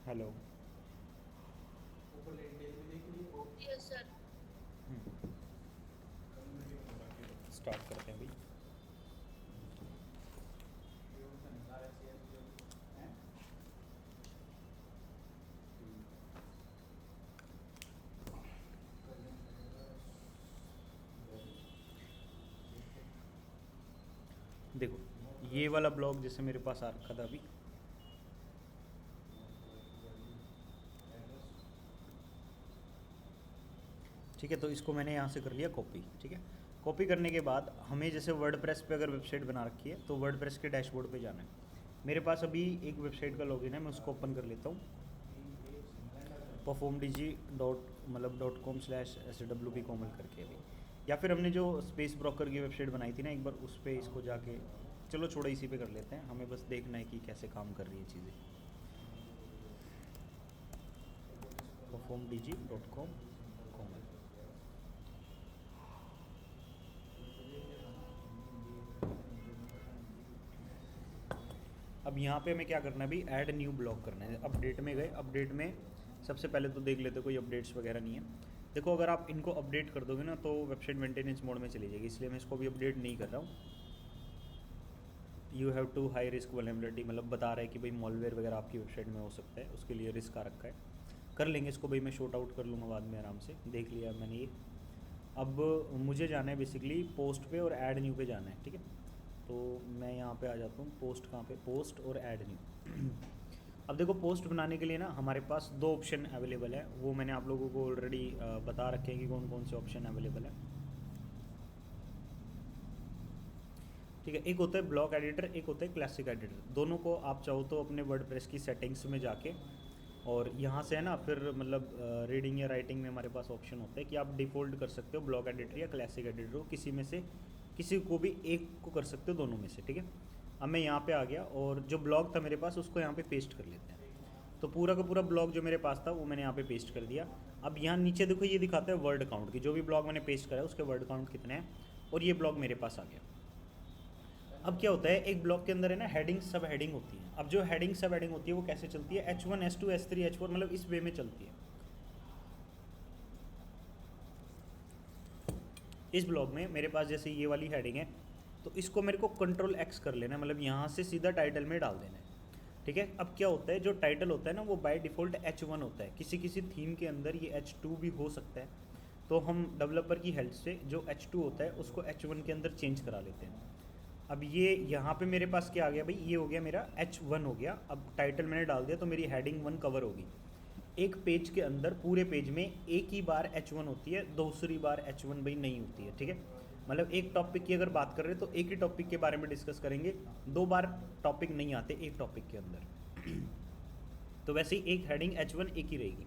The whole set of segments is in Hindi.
हेलो। Yes sir. स्टार्ट करते हैं भाई। देखो, ये वाला ब्लॉग जैसे मेरे पास आ रखा था अभी। ठीक है, तो इसको मैंने यहाँ से कर लिया कॉपी। ठीक है, कॉपी करने के बाद हमें जैसे वर्डप्रेस पे अगर वेबसाइट बना रखी है तो वर्डप्रेस के डैशबोर्ड पे जाना है। मेरे पास अभी एक वेबसाइट का लॉगिन है, मैं उसको ओपन कर लेता हूँ। performdg डॉट मतलब .com/SWP कोमल करके अभी, या फिर हमने जो स्पेस ब्रोकर की वेबसाइट बनाई थी ना एक बार, उस पर इसको जाके, चलो छोड़ो इसी पे कर लेते हैं, हमें बस देखना है कि कैसे काम कर रही है चीज़ें। performdg.com कोमल। अब यहाँ पे हमें क्या करना है भाई, ऐड न्यू ब्लॉग करना है। अपडेट में गए, अपडेट में सबसे पहले तो देख लेते कोई अपडेट्स वगैरह नहीं है। देखो, अगर आप इनको अपडेट कर दोगे ना तो वेबसाइट मेंटेनेंस मोड में चली जाएगी, इसलिए मैं इसको भी अपडेट नहीं कर रहा हूँ। You have to high risk vulnerability, मतलब बता रहा है कि भाई मॉलवेयर वगैरह आपकी वेबसाइट में हो सकता है, उसके लिए रिस्क आ रखा है। कर लेंगे इसको भाई, मैं शॉर्ट आउट कर लूँगा बाद में आराम से। देख लिया मैंने ये। अब मुझे जाना है बेसिकली पोस्ट पे और ऐड न्यू पे जाना है। ठीक है, तो मैं यहाँ पे आ जाता हूँ। पोस्ट कहाँ पे, पोस्ट और ऐड न्यू। अब देखो, पोस्ट बनाने के लिए ना हमारे पास दो ऑप्शन अवेलेबल है, वो मैंने आप लोगों को ऑलरेडी बता रखे हैं कि कौन कौन से ऑप्शन अवेलेबल है। ठीक है, एक होता है ब्लॉक एडिटर, एक होता है क्लासिक एडिटर। दोनों को आप चाहो तो अपने वर्डप्रेस की सेटिंग्स में जाके, और यहाँ से है ना फिर मतलब रीडिंग या राइटिंग में हमारे पास ऑप्शन होता है कि आप डिफ़ॉल्ट कर सकते हो ब्लॉक एडिटर या क्लासिक एडिटर को, किसी में से किसी को भी एक को कर सकते हो, दोनों में से। ठीक है, अब मैं यहाँ पे आ गया और जो ब्लॉग था मेरे पास उसको यहाँ पे पेस्ट कर लेते हैं। तो पूरा का पूरा ब्लॉग जो मेरे पास था वो मैंने यहाँ पे पेस्ट कर दिया। अब यहाँ नीचे देखो, ये दिखाता है वर्ड काउंट की, जो भी ब्लॉग मैंने पेस्ट करा है उसके वर्ड काउंट कितने हैं, और ये ब्लॉग मेरे पास आ गया। अब क्या होता है, एक ब्लॉक के अंदर है ना हेडिंग सब हेडिंग होती है। अब जो हेडिंग सब हेडिंग होती है वो कैसे चलती है, H1 H2 H3 H4, मतलब इस वे में चलती है। इस ब्लॉग में मेरे पास जैसे ये वाली हेडिंग है, तो इसको मेरे को कंट्रोल X कर लेना है, मतलब यहाँ से सीधा टाइटल में डाल देना है। ठीक है, अब क्या होता है, जो टाइटल होता है ना वो बाय डिफ़ॉल्ट H1 होता है, किसी किसी थीम के अंदर ये H2 भी हो सकता है। तो हम डेवलपर की हेल्प से जो H2 होता है उसको H1 के अंदर चेंज करा लेते हैं। अब ये यहाँ पे मेरे पास क्या आ गया भाई, ये हो गया मेरा H1 हो गया। अब टाइटल मैंने डाल दिया तो मेरी हेडिंग 1 कवर होगी। एक पेज के अंदर पूरे पेज में एक ही बार H1 होती है, दूसरी बार H1 भाई नहीं होती है। ठीक है, मतलब एक टॉपिक की अगर बात कर रहे हैं तो एक ही टॉपिक के बारे में डिस्कस करेंगे, दो बार टॉपिक नहीं आते एक टॉपिक के अंदर। तो वैसे ही एक हेडिंग H1 एक ही रहेगी।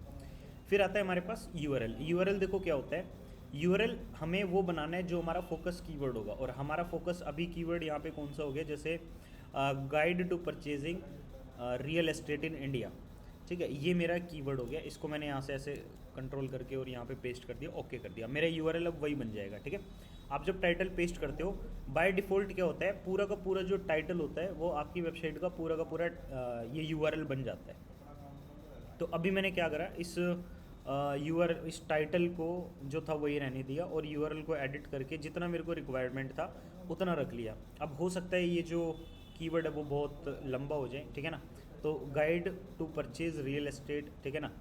फिर आता है हमारे पास यूआरएल। यूआरएल देखो क्या होता है, यूआरएल हमें वो बनाना है जो हमारा फोकस कीवर्ड होगा, और हमारा फोकस अभी कीवर्ड यहाँ पे कौन सा हो गया, जैसे guide to purchasing real estate in India. ठीक है, ये मेरा कीवर्ड हो गया, इसको मैंने यहाँ से ऐसे कंट्रोल करके और यहाँ पे पेस्ट कर दिया, ओके कर दिया, मेरा यूआरएल अब वही बन जाएगा। ठीक है, आप जब टाइटल पेस्ट करते हो बाय डिफ़ॉल्ट क्या होता है, पूरा का पूरा जो टाइटल होता है वो आपकी वेबसाइट का पूरा का पूरा ये यूआरएल बन जाता है। तो अभी मैंने क्या करा, इस टाइटल को जो था वही रहने दिया, और यूआरएल को एडिट करके जितना मेरे को रिक्वायरमेंट था उतना रख लिया। अब हो सकता है ये जो कीवर्ड है वो बहुत लंबा हो जाए। ठीक है ना, तो guide to purchase real estate, ठीक है ना,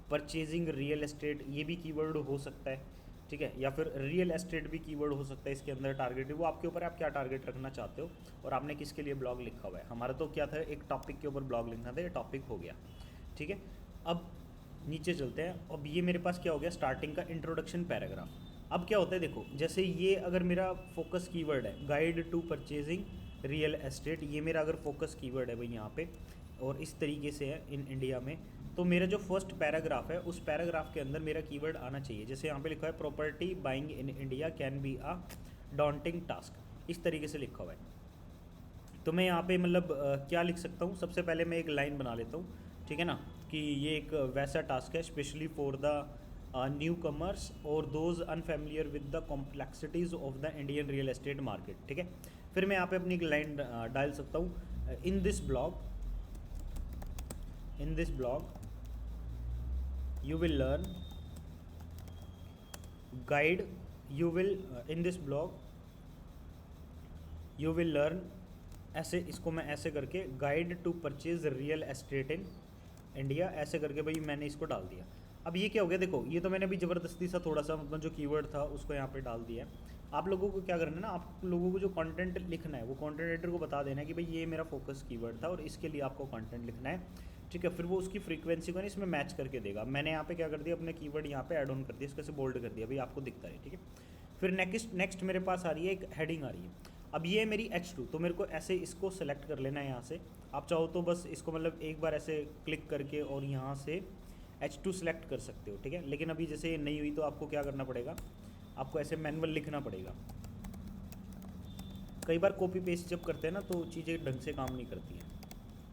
परचेजिंग रियल एस्टेट ये भी कीवर्ड हो सकता है। ठीक है, या फिर रियल एस्टेट भी कीवर्ड हो सकता है इसके अंदर। टारगेट वो आपके ऊपर है, आप क्या टारगेट रखना चाहते हो और आपने किसके लिए ब्लॉग लिखा हुआ है। हमारा तो क्या था, एक टॉपिक के ऊपर ब्लॉग लिखना था, ये टॉपिक हो गया। ठीक है, अब नीचे चलते हैं। अब ये मेरे पास क्या हो गया, स्टार्टिंग का इंट्रोडक्शन पैराग्राफ। अब क्या होता है देखो, जैसे ये अगर मेरा फोकस कीवर्ड है guide to purchasing real estate, ये मेरा अगर फोकस कीवर्ड है भाई यहाँ पे, और इस तरीके से है इन इंडिया में, तो मेरा जो फर्स्ट पैराग्राफ है उस पैराग्राफ के अंदर मेरा कीवर्ड आना चाहिए। जैसे यहाँ पे लिखा है property buying in India can be a daunting task, इस तरीके से लिखा हुआ है। तो मैं यहाँ पे मतलब क्या लिख सकता हूँ, सबसे पहले मैं एक लाइन बना लेता हूँ। ठीक है ना, कि ये एक वैसा टास्क है specially for the newcomers और those unfamiliar with the complexities of the Indian real estate market. ठीक है, फिर मैं यहाँ पे अपनी एक लाइन डाल सकता हूँ, in this blog you will learn guide, you will in this blog you will learn, ऐसे इसको मैं ऐसे करके guide to purchase real estate in India ऐसे करके भाई मैंने इसको डाल दिया। अब ये क्या हो गया, देखो ये तो मैंने अभी ज़बरदस्ती सा थोड़ा सा मतलब जो कीवर्ड था उसको यहाँ पे डाल दिया है। आप लोगों को क्या करना है ना, आप लोगों को जो कंटेंट लिखना है वो कंटेंट राइटर को बता देना है कि भाई ये मेरा फोकस कीवर्ड था और इसके लिए आपको कंटेंट लिखना है, ठीक है। फिर वो उसकी फ्रीक्वेंसी को ना इसमें मैच करके देगा। मैंने यहाँ पे क्या कर दिया, अपने कीवर्ड यहाँ पे ऐड ऑन कर दिया, इसको ऐसे बोल्ड कर दिया भाई आपको दिखता है, ठीक है। फिर नेक्स्ट मेरे पास आ रही है एक हेडिंग आ रही है। अब ये मेरी H2, तो मेरे को ऐसे इसको सेलेक्ट कर लेना है यहाँ से। आप चाहो तो बस इसको मतलब एक बार ऐसे क्लिक करके और यहाँ से H2 सेलेक्ट कर सकते हो, ठीक है। लेकिन अभी जैसे ये नहीं हुई तो आपको क्या करना पड़ेगा, आपको ऐसे मैनुअल लिखना पड़ेगा। कई बार कॉपी पेस्ट जब करते हैं ना तो चीज़ें ढंग से काम नहीं करती हैं।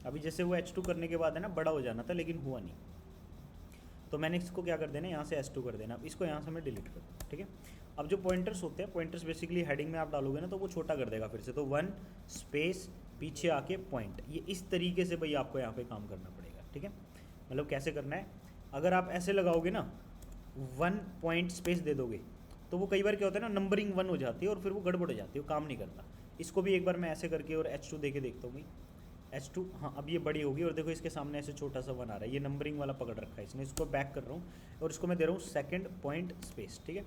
अभी जैसे वो H2 करने के बाद है ना बड़ा हो जाना था लेकिन हुआ नहीं, तो मैंने इसको क्या कर देना, यहाँ से S2 कर देना। अब इसको यहाँ से मैं डिलीट कर दूँ, ठीक है। अब जो पॉइंटर्स होते हैं, पॉइंटर्स बेसिकली हेडिंग में आप डालोगे ना तो वो छोटा कर देगा फिर से, तो 1 स्पेस पीछे आके पॉइंट, ये इस तरीके से भाई आपको यहाँ पे काम करना पड़ेगा, ठीक है। मतलब कैसे करना है, अगर आप ऐसे लगाओगे ना 1 पॉइंट स्पेस दे दोगे तो वो कई बार क्या होता है ना नंबरिंग 1 हो जाती है और फिर वो गड़बड़ हो जाती है, वो काम नहीं करता। इसको भी एक बार मैं ऐसे करके और H2 दे के देखता हूँ भाई, H2 हाँ अब ये बड़ी होगी और देखो इसके सामने ऐसे छोटा सा 1 आ रहा है, ये नंबरिंग वाला पकड़ रखा है इसने। इसको बैक कर रहा हूँ और इसको मैं दे रहा हूँ 2nd पॉइंट स्पेस, ठीक है।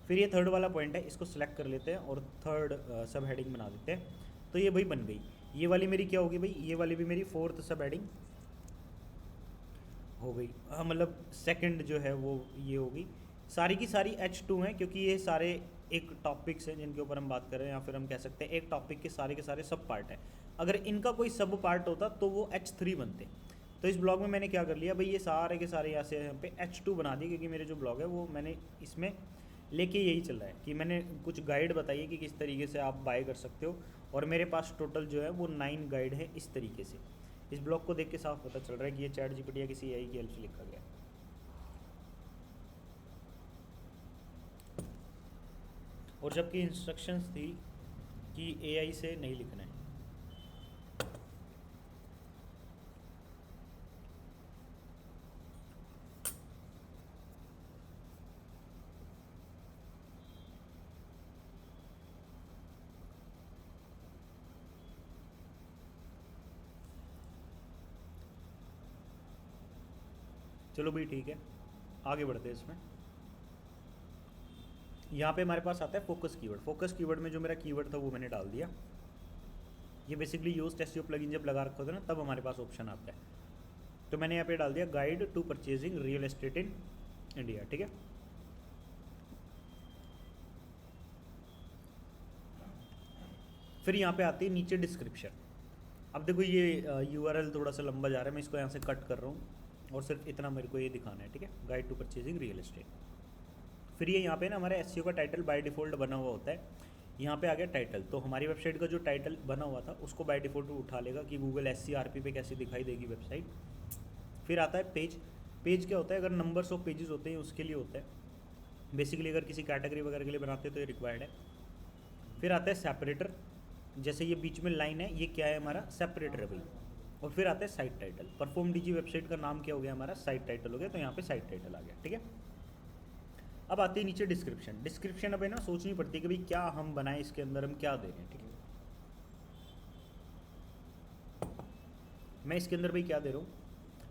फिर ये 3rd वाला पॉइंट है, इसको सिलेक्ट कर लेते हैं और 3rd सब हेडिंग बना देते हैं। तो ये भाई बन गई, ये वाली मेरी क्या होगी भाई, ये वाली भी मेरी 4th सब हेडिंग हो गई। हाँ मतलब 2nd जो है वो ये होगी। सारी की सारी H2 हैं क्योंकि ये सारे एक टॉपिक्स हैं जिनके ऊपर हम बात कर रहे हैं, या फिर हम कह सकते हैं एक टॉपिक के सारे सब पार्ट हैं। अगर इनका कोई सब पार्ट होता तो वो H3 बनते। तो इस ब्लॉग में मैंने क्या कर लिया भाई, ये सारे के सारे यहाँ पे H2 बना दिए, क्योंकि मेरे जो ब्लॉग है वो मैंने इसमें लेके यही चल रहा है कि मैंने कुछ गाइड बताई है कि किस तरीके से आप बाय कर सकते हो, और मेरे पास टोटल जो है वो 9 गाइड है इस तरीके से। इस ब्लॉग को देख के साफ पता चल रहा है कि ये चैट जीपीटी या किसी AI की हेल्प से लिखा गया है। और जबकि इंस्ट्रक्शंस थी कि AI से नहीं लिखना है। चलो भाई ठीक है, आगे बढ़ते हैं इसमें। यहाँ पे हमारे पास आता है फोकस कीवर्ड। फोकस कीवर्ड में जो मेरा कीवर्ड था वो मैंने डाल दिया। ये बेसिकली यूज एसईओ प्लगइन जब लगा रखा होता है ना तब हमारे पास ऑप्शन आता है। तो मैंने यहाँ पे डाल दिया guide to purchasing real estate in India, ठीक है। फिर यहाँ पे आती है नीचे डिस्क्रिप्शन। अब देखो ये URL थोड़ा सा लंबा जा रहा है, मैं इसको यहाँ से कट कर रहा हूँ और सिर्फ इतना मेरे को ये दिखाना है, ठीक है। Guide to purchasing real estate. फिर ये यहाँ पे ना हमारे एसईओ का टाइटल बाय डिफ़ॉल्ट बना हुआ होता है। यहाँ पे आ गया टाइटल, तो हमारी वेबसाइट का जो टाइटल बना हुआ था उसको बाय डिफ़ॉल्ट उठा लेगा कि गूगल SCRP पे कैसी दिखाई देगी वेबसाइट। फिर आता है पेज। पेज क्या होता है, अगर नंबर्स ऑफ पेजेस होते हैं उसके लिए होता है बेसिकली, अगर किसी कैटेगरी वगैरह के लिए बनाते हैं तो ये रिक्वायर्ड है। फिर आता है सेपरेटर, जैसे ये बीच में लाइन है ये क्या है हमारा सेपरेटर है भाई। और फिर आता है site title. Perform DG website का नाम क्या हो गया हमारा, साइट टाइटल हो गया, तो यहाँ पे साइट टाइटल आ गया, ठीक है। अब आती है नीचे डिस्क्रिप्शन। डिस्क्रिप्शन अब है ना सोचनी पड़ती है कि भाई क्या हम बनाएं, इसके अंदर हम क्या दे रहे हैं, ठीक है। मैं इसके अंदर भाई क्या दे रहा हूँ,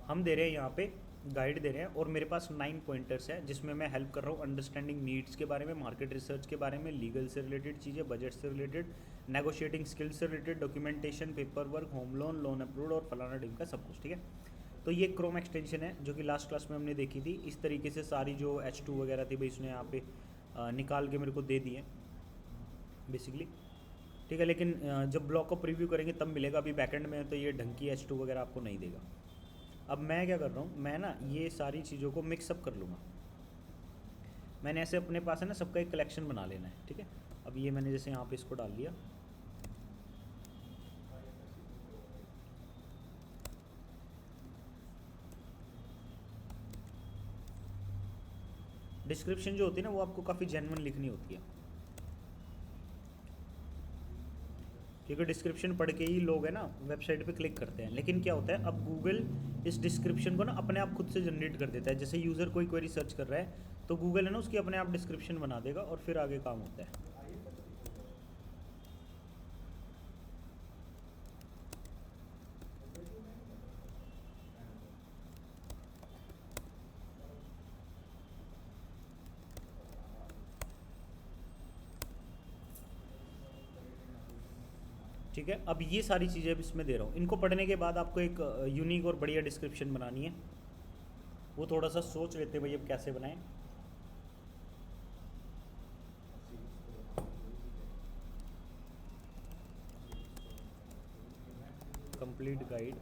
हम दे रहे हैं यहाँ पे गाइड दे रहे हैं, और मेरे पास 9 पॉइंटर्स है जिसमें मैं हेल्प कर रहा हूँ अंडरस्टैंडिंग नीड्स के बारे में, मार्केट रिसर्च के बारे में, लीगल से रिलेटेड चीज़ें, बजट से रिलेटेड, नेगोशिएटिंग स्किल्स से related, documentation, paper work, home loan, loan approve और फलाना टीम का सब कुछ, ठीक है। तो ये क्रोम एक्सटेंशन है जो कि लास्ट क्लास में हमने देखी थी। इस तरीके से सारी जो H2 वगैरह थी भाई इसने यहाँ पे निकाल के मेरे को दे दिए बेसिकली, ठीक है। लेकिन जब ब्लॉग को प्रीव्यू करेंगे तब मिलेगा, अभी बैकएंड में तो ये ढंग की H2 वगैरह आपको नहीं देगा। अब मैं क्या कर रहा हूँ, मैं ना ये सारी चीज़ों को मिक्सअप कर लूँगा। मैंने ऐसे अपने पास है ना सबका एक कलेक्शन बना लेना है, ठीक है। अब ये मैंने जैसे यहाँ पे इसको डाल लिया, डिस्क्रिप्शन जो होती है ना वो आपको काफ़ी जेन्युइन लिखनी होती है। क्योंकि डिस्क्रिप्शन पढ़ के ही लोग है ना वेबसाइट पे क्लिक करते हैं। लेकिन क्या होता है, अब गूगल इस डिस्क्रिप्शन को ना अपने आप खुद से जनरेट कर देता है। जैसे यूज़र कोई क्वेरी सर्च कर रहा है तो गूगल है ना उसकी अपने आप डिस्क्रिप्शन बना देगा और फिर आगे काम होता है। ठीक है, अब ये सारी चीज़ें अब इसमें दे रहा हूँ। इनको पढ़ने के बाद आपको एक यूनिक और बढ़िया डिस्क्रिप्शन बनानी है। वो थोड़ा सा सोच लेते भाई अब कैसे बनाएं। कंप्लीट गाइड,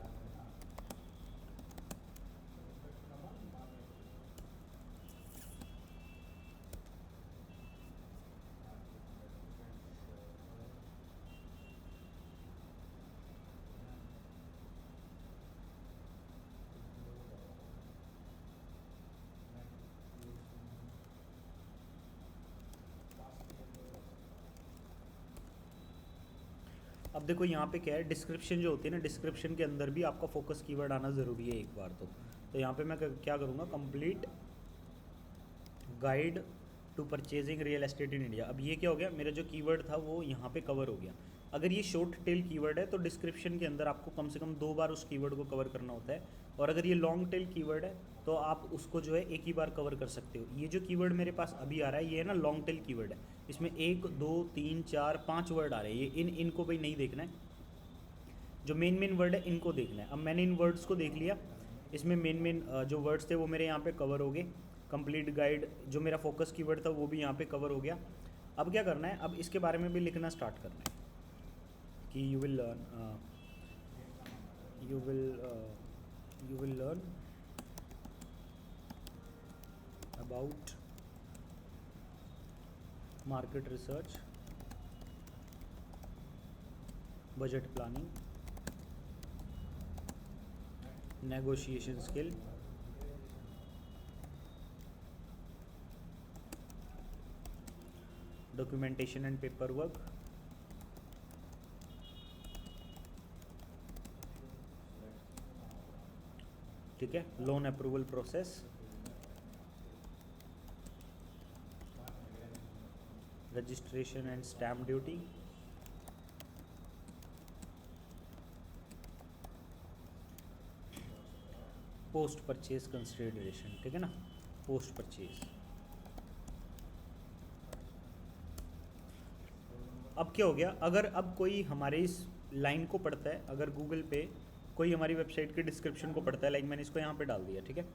अब देखो यहाँ पे क्या है, डिस्क्रिप्शन जो होती है ना, डिस्क्रिप्शन के अंदर भी आपका फोकस कीवर्ड आना ज़रूरी है एक बार तो यहाँ पे मैं क्या करूँगा, complete guide to purchasing real estate in India. अब ये क्या हो गया, मेरा जो कीवर्ड था वो यहाँ पे कवर हो गया। अगर ये शॉर्ट टेल कीवर्ड है तो डिस्क्रिप्शन के अंदर आपको कम से कम 2 बार उस कीवर्ड को कवर करना होता है, और अगर ये लॉन्ग टेल कीवर्ड है तो आप उसको जो है एक ही बार कवर कर सकते हो। ये जो कीवर्ड मेरे पास अभी आ रहा है ये है ना लॉन्ग टेल कीवर्ड है, इसमें 1 2 3 4 5 वर्ड आ रहे हैं। ये इनको भाई नहीं देखना है, जो मेन वर्ड है इनको देखना है। अब मैंने इन वर्ड्स को देख लिया, इसमें मेन जो वर्ड्स थे वो मेरे यहाँ पे कवर हो गए। कंप्लीट गाइड जो मेरा फोकस कीवर्ड था वो भी यहाँ पे कवर हो गया। अब क्या करना है, अब इसके बारे में भी लिखना स्टार्ट करना है कि you will learn about market research, budget planning, negotiation skill, documentation and paper work, ठीक है, loan approval process, registration and stamp duty, post purchase consideration, ठीक है ना, पोस्ट परचेज। अब क्या हो गया, अगर अब कोई हमारे इस लाइन को पढ़ता है, अगर गूगल पे कोई हमारी वेबसाइट के डिस्क्रिप्शन को पढ़ता है, लाइक मैंने इसको यहाँ पे डाल दिया, ठीक है।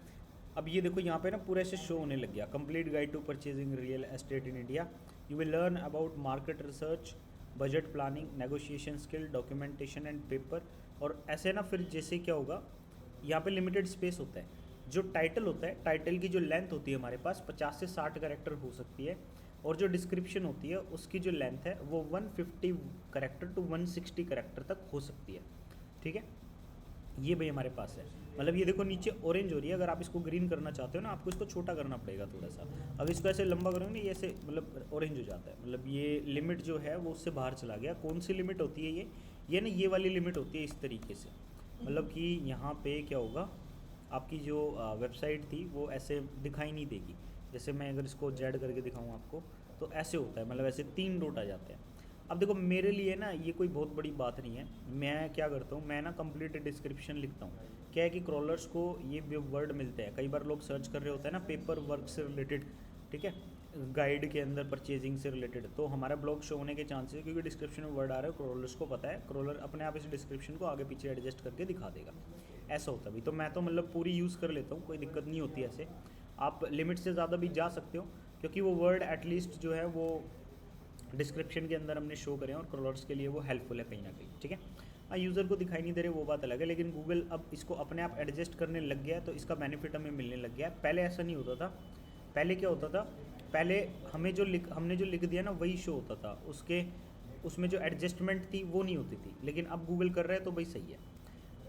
अब ये देखो यहाँ पे ना पूरा ऐसे शो होने लग गया, complete guide to purchasing real estate in India, you will learn about market research, budget planning, negotiation skill, documentation and paper. और ऐसे ना फिर जैसे क्या होगा, यहाँ पे लिमिटेड स्पेस होता है। जो टाइटल होता है, टाइटल की जो लेंथ होती है हमारे पास 50 से 60 कैरेक्टर हो सकती है, और जो डिस्क्रिप्शन होती है उसकी जो लेंथ है वो 150 कैरेक्टर टू 160 कैरेक्टर तक हो सकती है, ठीक है। ये भाई हमारे पास है, मतलब ये देखो नीचे ऑरेंज हो रही है, अगर आप इसको ग्रीन करना चाहते हो ना आपको इसको छोटा करना पड़ेगा थोड़ा सा। अब इसको ऐसे लंबा करोगे ना ये ऐसे मतलब ऑरेंज हो जाता है, मतलब ये लिमिट जो है वो उससे बाहर चला गया। कौन सी लिमिट होती है ये ना ये वाली लिमिट होती है इस तरीके से, मतलब कि यहाँ पे क्या होगा, आपकी जो वेबसाइट थी वो ऐसे दिखाई नहीं देगी। जैसे मैं अगर इसको जेड करके दिखाऊँ आपको तो ऐसे होता है, मतलब ऐसे 3 डॉट आ जाते हैं। अब देखो मेरे लिए ना ये कोई बहुत बड़ी बात नहीं है, मैं क्या करता हूँ, मैं ना कंप्लीट डिस्क्रिप्शन लिखता हूँ। क्या है कि क्रॉलर्स को ये वर्ड मिलते हैं, कई बार लोग सर्च कर रहे होते हैं ना पेपर वर्क से रिलेटेड, ठीक है, गाइड के अंदर परचेजिंग से रिलेटेड, तो हमारा ब्लॉग शो होने के चांसेस है, क्योंकि डिस्क्रिप्शन में वर्ड आ रहा है, क्रॉलर्स को पता है, क्रॉलर अपने आप इस डिस्क्रिप्शन को आगे पीछे एडजस्ट करके दिखा देगा। ऐसा होता भी, तो मैं तो मतलब पूरी यूज़ कर लेता हूँ, कोई दिक्कत नहीं होती ऐसे। आप लिमिट से ज़्यादा भी जा सकते हो, क्योंकि वो वर्ड एटलीस्ट जो है वो डिस्क्रिप्शन के अंदर हमने शो करें और क्रॉलर्स के लिए वो हेल्पफुल है कहीं ना कहीं, ठीक है। हाँ, यूज़र को दिखाई नहीं दे रहे वो बात अलग है, लेकिन गूगल अब इसको अपने आप एडजस्ट करने लग गया है, तो इसका बेनिफिट हमें मिलने लग गया है। पहले ऐसा नहीं होता था। पहले क्या होता था, पहले हमने जो लिख दिया ना वही शो होता था, उसमें जो एडजस्टमेंट थी वो नहीं होती थी, लेकिन अब गूगल कर रहा है तो भाई सही है।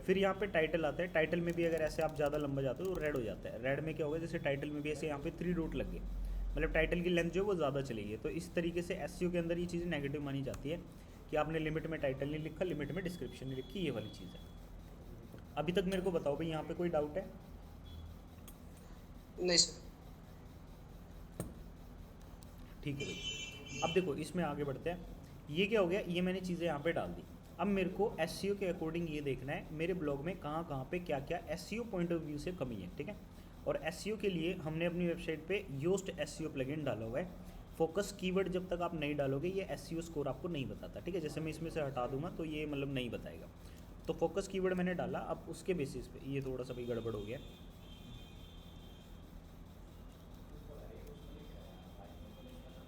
फिर यहाँ पे टाइटल आता है, टाइटल में भी अगर ऐसे आप ज़्यादा लंबा जाते हो तो रेड हो जाता है। रेड में क्या होगा, जैसे टाइटल में भी ऐसे यहाँ पे 3 डॉट लग गए, मतलब टाइटल की लेंथ जो है वो ज़्यादा चली गई। तो इस तरीके से एसईओ के अंदर ये चीज़ें नेगेटिव मानी जाती है कि आपने लिमिट में टाइटल नहीं लिखा, लिमिट में डिस्क्रिप्शन नहीं लिखी, ये वाली चीज़ है। अभी तक मेरे को बताओ भाई, यहाँ पे कोई डाउट है? नहीं सर। ठीक है भाई, अब देखो इसमें आगे बढ़ते हैं। ये क्या हो गया, ये मैंने चीज़ें यहाँ पे डाल दी। अब मेरे को एसईओ के अकॉर्डिंग ये देखना है मेरे ब्लॉग में कहाँ कहाँ पे क्या क्या एसईओ पॉइंट ऑफ व्यू से कमी है, ठीक है। और एसईओ के लिए हमने अपनी वेबसाइट पे योस्ट एसईओ प्लगइन डाला हुआ है। फोकस कीवर्ड जब तक आप नहीं डालोगे ये एसईओ स्कोर आपको नहीं बताता, ठीक है। जैसे मैं इसमें से हटा दूंगा तो ये मतलब नहीं बताएगा। तो फोकस कीवर्ड मैंने डाला, अब उसके बेसिस पे ये थोड़ा सा भी गड़बड़ हो गया।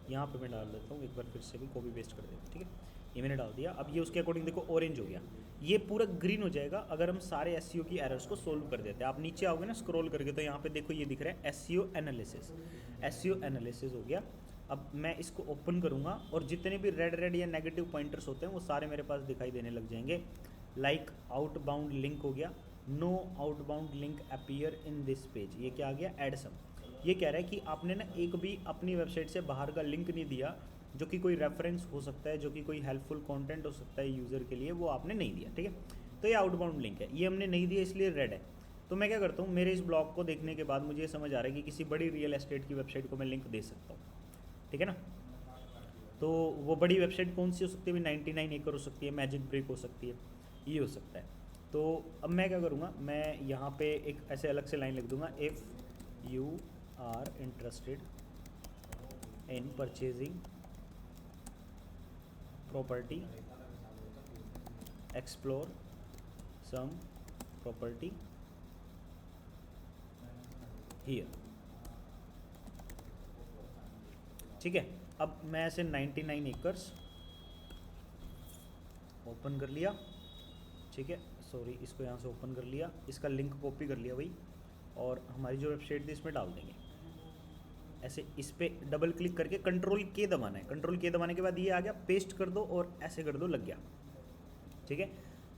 यहाँ पे मैं डाल देता हूँ एक बार फिर से भी, कॉपी पेस्ट कर देता हूँ, ठीक है। ये मैंने डाल दिया। अब ये उसके अकॉर्डिंग देखो ऑरेंज हो गया, ये पूरा ग्रीन हो जाएगा अगर हम सारे एसईओ की एरर्स को सोल्व कर देते हैं। आप नीचे आओगे ना स्क्रॉल करके तो यहाँ पे देखो ये दिख रहा है एसईओ एनालिसिस, एसईओ एनालिसिस हो गया। अब मैं इसको ओपन करूँगा और जितने भी रेड रेड या नेगेटिव पॉइंटर्स होते हैं वो सारे मेरे पास दिखाई देने लग जाएंगे। लाइक आउटबाउंड लिंक हो गया, no outbound link appear in this page, ये क्या आ गया, एड सम। ये कह रहा है कि आपने ना एक भी अपनी वेबसाइट से बाहर का लिंक नहीं दिया जो कि कोई रेफरेंस हो सकता है, जो कि कोई हेल्पफुल कंटेंट हो सकता है यूज़र के लिए, वो आपने नहीं दिया, ठीक है। तो ये आउटबाउंड लिंक है, ये हमने नहीं दिया इसलिए रेड है। तो मैं क्या करता हूँ, मेरे इस ब्लॉग को देखने के बाद मुझे ये समझ आ रहा है कि किसी बड़ी रियल एस्टेट की वेबसाइट को मैं लिंक दे सकता हूँ, ठीक है ना। तो वो बड़ी वेबसाइट कौन सी हो सकती है, 99 एकड़ हो सकती है, मैजिक ब्रेक हो सकती है, ये हो सकता है। तो अब मैं क्या करूँगा, मैं यहाँ पे एक ऐसे अलग से लाइन लिख दूँगा, if you are interested in purchasing property explore some property here, ठीक है। अब मैं ऐसे 99 एकर्स ओपन कर लिया, ठीक है। सॉरी, इसको यहाँ से ओपन कर लिया, इसका लिंक कॉपी कर लिया भाई, और हमारी जो वेबसाइट थी इसमें डाल देंगे। ऐसे इस पर डबल क्लिक करके कंट्रोल के दबाना है, कंट्रोल के दबाने के बाद ये आ गया, पेस्ट कर दो और ऐसे कर दो, लग गया, ठीक है।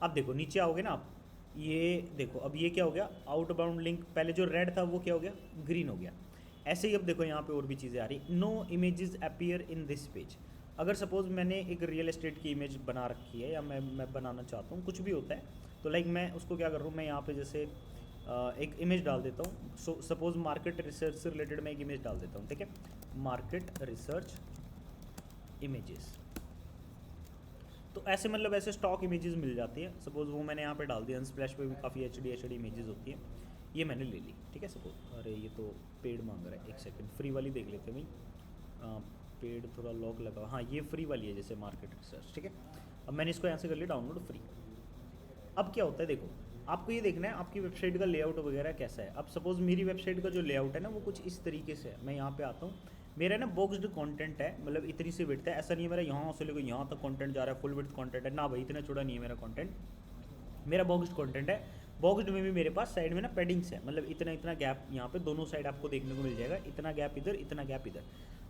अब देखो नीचे आओगे ना आप, ये देखो अब ये क्या हो गया, आउटबाउंड लिंक, पहले जो रेड था वो क्या हो गया, ग्रीन हो गया। ऐसे ही अब देखो यहाँ पे और भी चीज़ें आ रही, no images appear in this page. अगर सपोज मैंने एक रियल एस्टेट की इमेज बना रखी है या मैं बनाना चाहता हूँ, कुछ भी होता है, तो लाइक मैं उसको क्या कर रहा हूँ, मैं यहाँ पे जैसे एक इमेज डाल देता हूँ। सो सपोज मार्केट रिसर्च से रिलेटेड मैं एक इमेज डाल देता हूँ, ठीक है, मार्केट रिसर्च इमेजेस। तो ऐसे मतलब ऐसे स्टॉक इमेजेस मिल जाती है, सपोज वो मैंने यहाँ पे डाल दिया। अनस्प्लैश पे भी काफ़ी एच डी इमेजेस होती है, ये मैंने ले ली, ठीक है। सपोज, अरे ये तो पेड मांग रहा है, एक सेकंड, फ्री वाली देख लेते हैं भाई। पेड थोड़ा लॉक लगा, हाँ ये फ्री वाली है जैसे मार्केट रिसर्च, ठीक है। अब मैंने इसको यहाँ से कर लिया डाउनलोड फ्री। अब क्या होता है देखो, आपको ये देखना है आपकी वेबसाइट का लेआउट वगैरह कैसा है। अब सपोज मेरी वेबसाइट का जो लेआउट है ना वो कुछ इस तरीके से है। मैं यहाँ पे आता हूँ, मेरा ना बॉक्स्ड कंटेंट है, मतलब इतनी सी विड्थ है, ऐसा नहीं है मेरा यहाँ से लेकर यहाँ तक कंटेंट जा रहा है, फुल विड्थ कंटेंट है ना भाई, इतना छोटा नहीं है मेरा कंटेंट, मेरा बॉक्स्ड कंटेंट है। बॉक्स्ड में भी मेरे पास साइड में ना पैडिंग्स है, मतलब इतना इतना गैप यहाँ पे दोनों साइड आपको देखने को मिल जाएगा, इतना गैप इधर, इतना गैप इधर।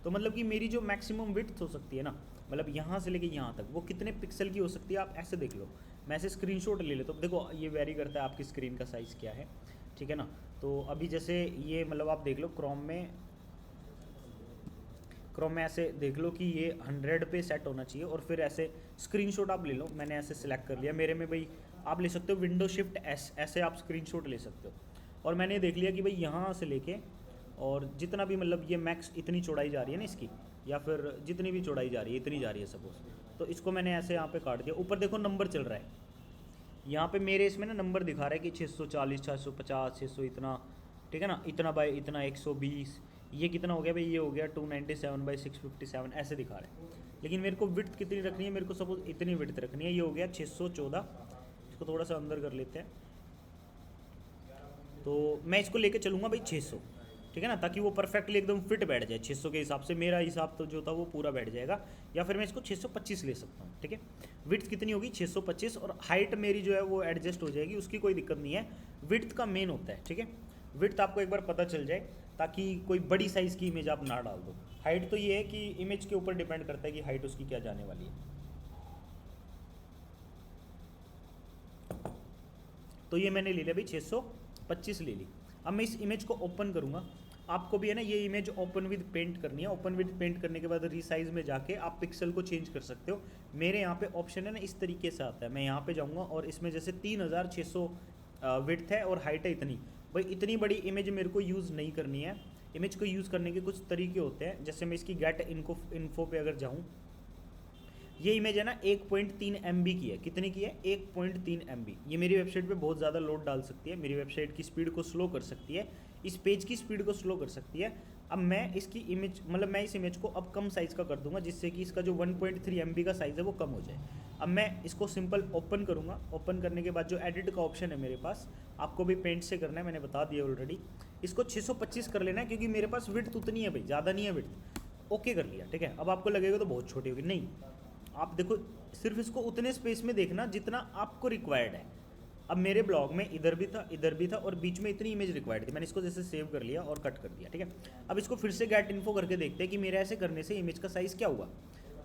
तो मतलब कि मेरी जो मैक्सिमम विड्थ हो सकती है ना, मतलब यहाँ से लेके यहाँ तक, वो कितने पिक्सल की हो सकती है, आप ऐसे देख लो। मैं ऐसे स्क्रीनशॉट ले लेता हूँ, देखो ये वेरी करता है आपकी स्क्रीन का साइज़ क्या है, ठीक है ना। तो अभी जैसे ये मतलब आप देख लो क्रोम में ऐसे देख लो कि ये 100 पे सेट होना चाहिए, और फिर ऐसे स्क्रीनशॉट आप ले लो। मैंने ऐसे सिलेक्ट कर लिया, मेरे में भाई आप ले सकते हो विंडो शिफ्ट एस, ऐसे आप स्क्रीनशॉट ले सकते हो। और मैंने देख लिया कि भाई यहाँ से लेके और जितना भी मतलब ये मैक्स इतनी चौड़ाई जा रही है ना इसकी, या फिर जितनी भी चौड़ाई जा रही है इतनी जा रही है सपोज, तो इसको मैंने ऐसे यहाँ पे काट दिया। ऊपर देखो नंबर चल रहा है, यहाँ पे मेरे इसमें ना नंबर दिखा रहा है कि 640, 650, 600 इतना, ठीक है ना, इतना बाय इतना 120, ये कितना हो गया भाई, ये हो गया 297/657, ऐसे दिखा रहा है। लेकिन मेरे को विड्थ कितनी रखनी है, मेरे को सपोज इतनी विड्थ रखनी है, ये हो गया 614। इसको थोड़ा सा अंदर कर लेते हैं, तो मैं इसको लेके चलूँगा भाई 600, ठीक है ना, ताकि वो परफेक्टली एकदम फिट बैठ जाए 600 के हिसाब से। मेरा हिसाब तो जो था वो पूरा बैठ जाएगा, या फिर मैं इसको 625 ले सकता हूँ, ठीक है। विड्थ कितनी होगी 625, और हाइट मेरी जो है वो एडजस्ट हो जाएगी, उसकी कोई दिक्कत नहीं है। विड्थ का मेन होता है, ठीक है, विड्थ आपको एक बार पता चल जाए, ताकि कोई बड़ी साइज़ की इमेज आप ना डाल दो। हाइट तो ये है कि इमेज के ऊपर डिपेंड करता है कि हाइट उसकी क्या जाने वाली है। तो ये मैंने ले लिया भाई 625 ले ली। अब मैं इस इमेज को ओपन करूँगा, आपको भी है ना ये इमेज ओपन विद पेंट करनी है। ओपन विद पेंट करने के बाद रीसाइज में जाके आप पिक्सल को चेंज कर सकते हो। मेरे यहाँ पे ऑप्शन है ना इस तरीके से आता है, मैं यहाँ पे जाऊँगा और इसमें जैसे 3600 विड्थ है और हाइट है इतनी। भाई इतनी बड़ी इमेज मेरे को यूज़ नहीं करनी है। इमेज को यूज़ करने के कुछ तरीके होते हैं, जैसे मैं इसकी गेट इन्फो पे अगर जाऊँ, ये इमेज है ना 1.3 MB की है। कितनी की है? 1.3 MB। ये मेरी वेबसाइट पे बहुत ज़्यादा लोड डाल सकती है, मेरी वेबसाइट की स्पीड को स्लो कर सकती है, इस पेज की स्पीड को स्लो कर सकती है। अब मैं इसकी इमेज मतलब मैं इस इमेज को अब कम साइज़ का कर दूंगा, जिससे कि इसका जो 1.3 MB का साइज़ है वो कम हो जाए। अब मैं इसको सिंपल ओपन करूँगा। ओपन करने के बाद जो एडिट का ऑप्शन है मेरे पास, आपको भी पेंट से करना है, मैंने बता दिया ऑलरेडी। इसको 625 कर लेना है, क्योंकि मेरे पास विड्थ उतनी है भाई, ज़्यादा नहीं है विड्थ। ओके कर लिया, ठीक है। अब आपको लगेगा तो बहुत छोटी होगी, नहीं, आप देखो सिर्फ इसको उतने स्पेस में देखना जितना आपको रिक्वायर्ड है। अब मेरे ब्लॉग में इधर भी था और बीच में इतनी इमेज रिक्वायर्ड थी, मैंने इसको जैसे सेव कर लिया और कट कर दिया, ठीक है। अब इसको फिर से गेट इन्फो करके देखते हैं कि मेरे ऐसे करने से इमेज का साइज़ क्या हुआ।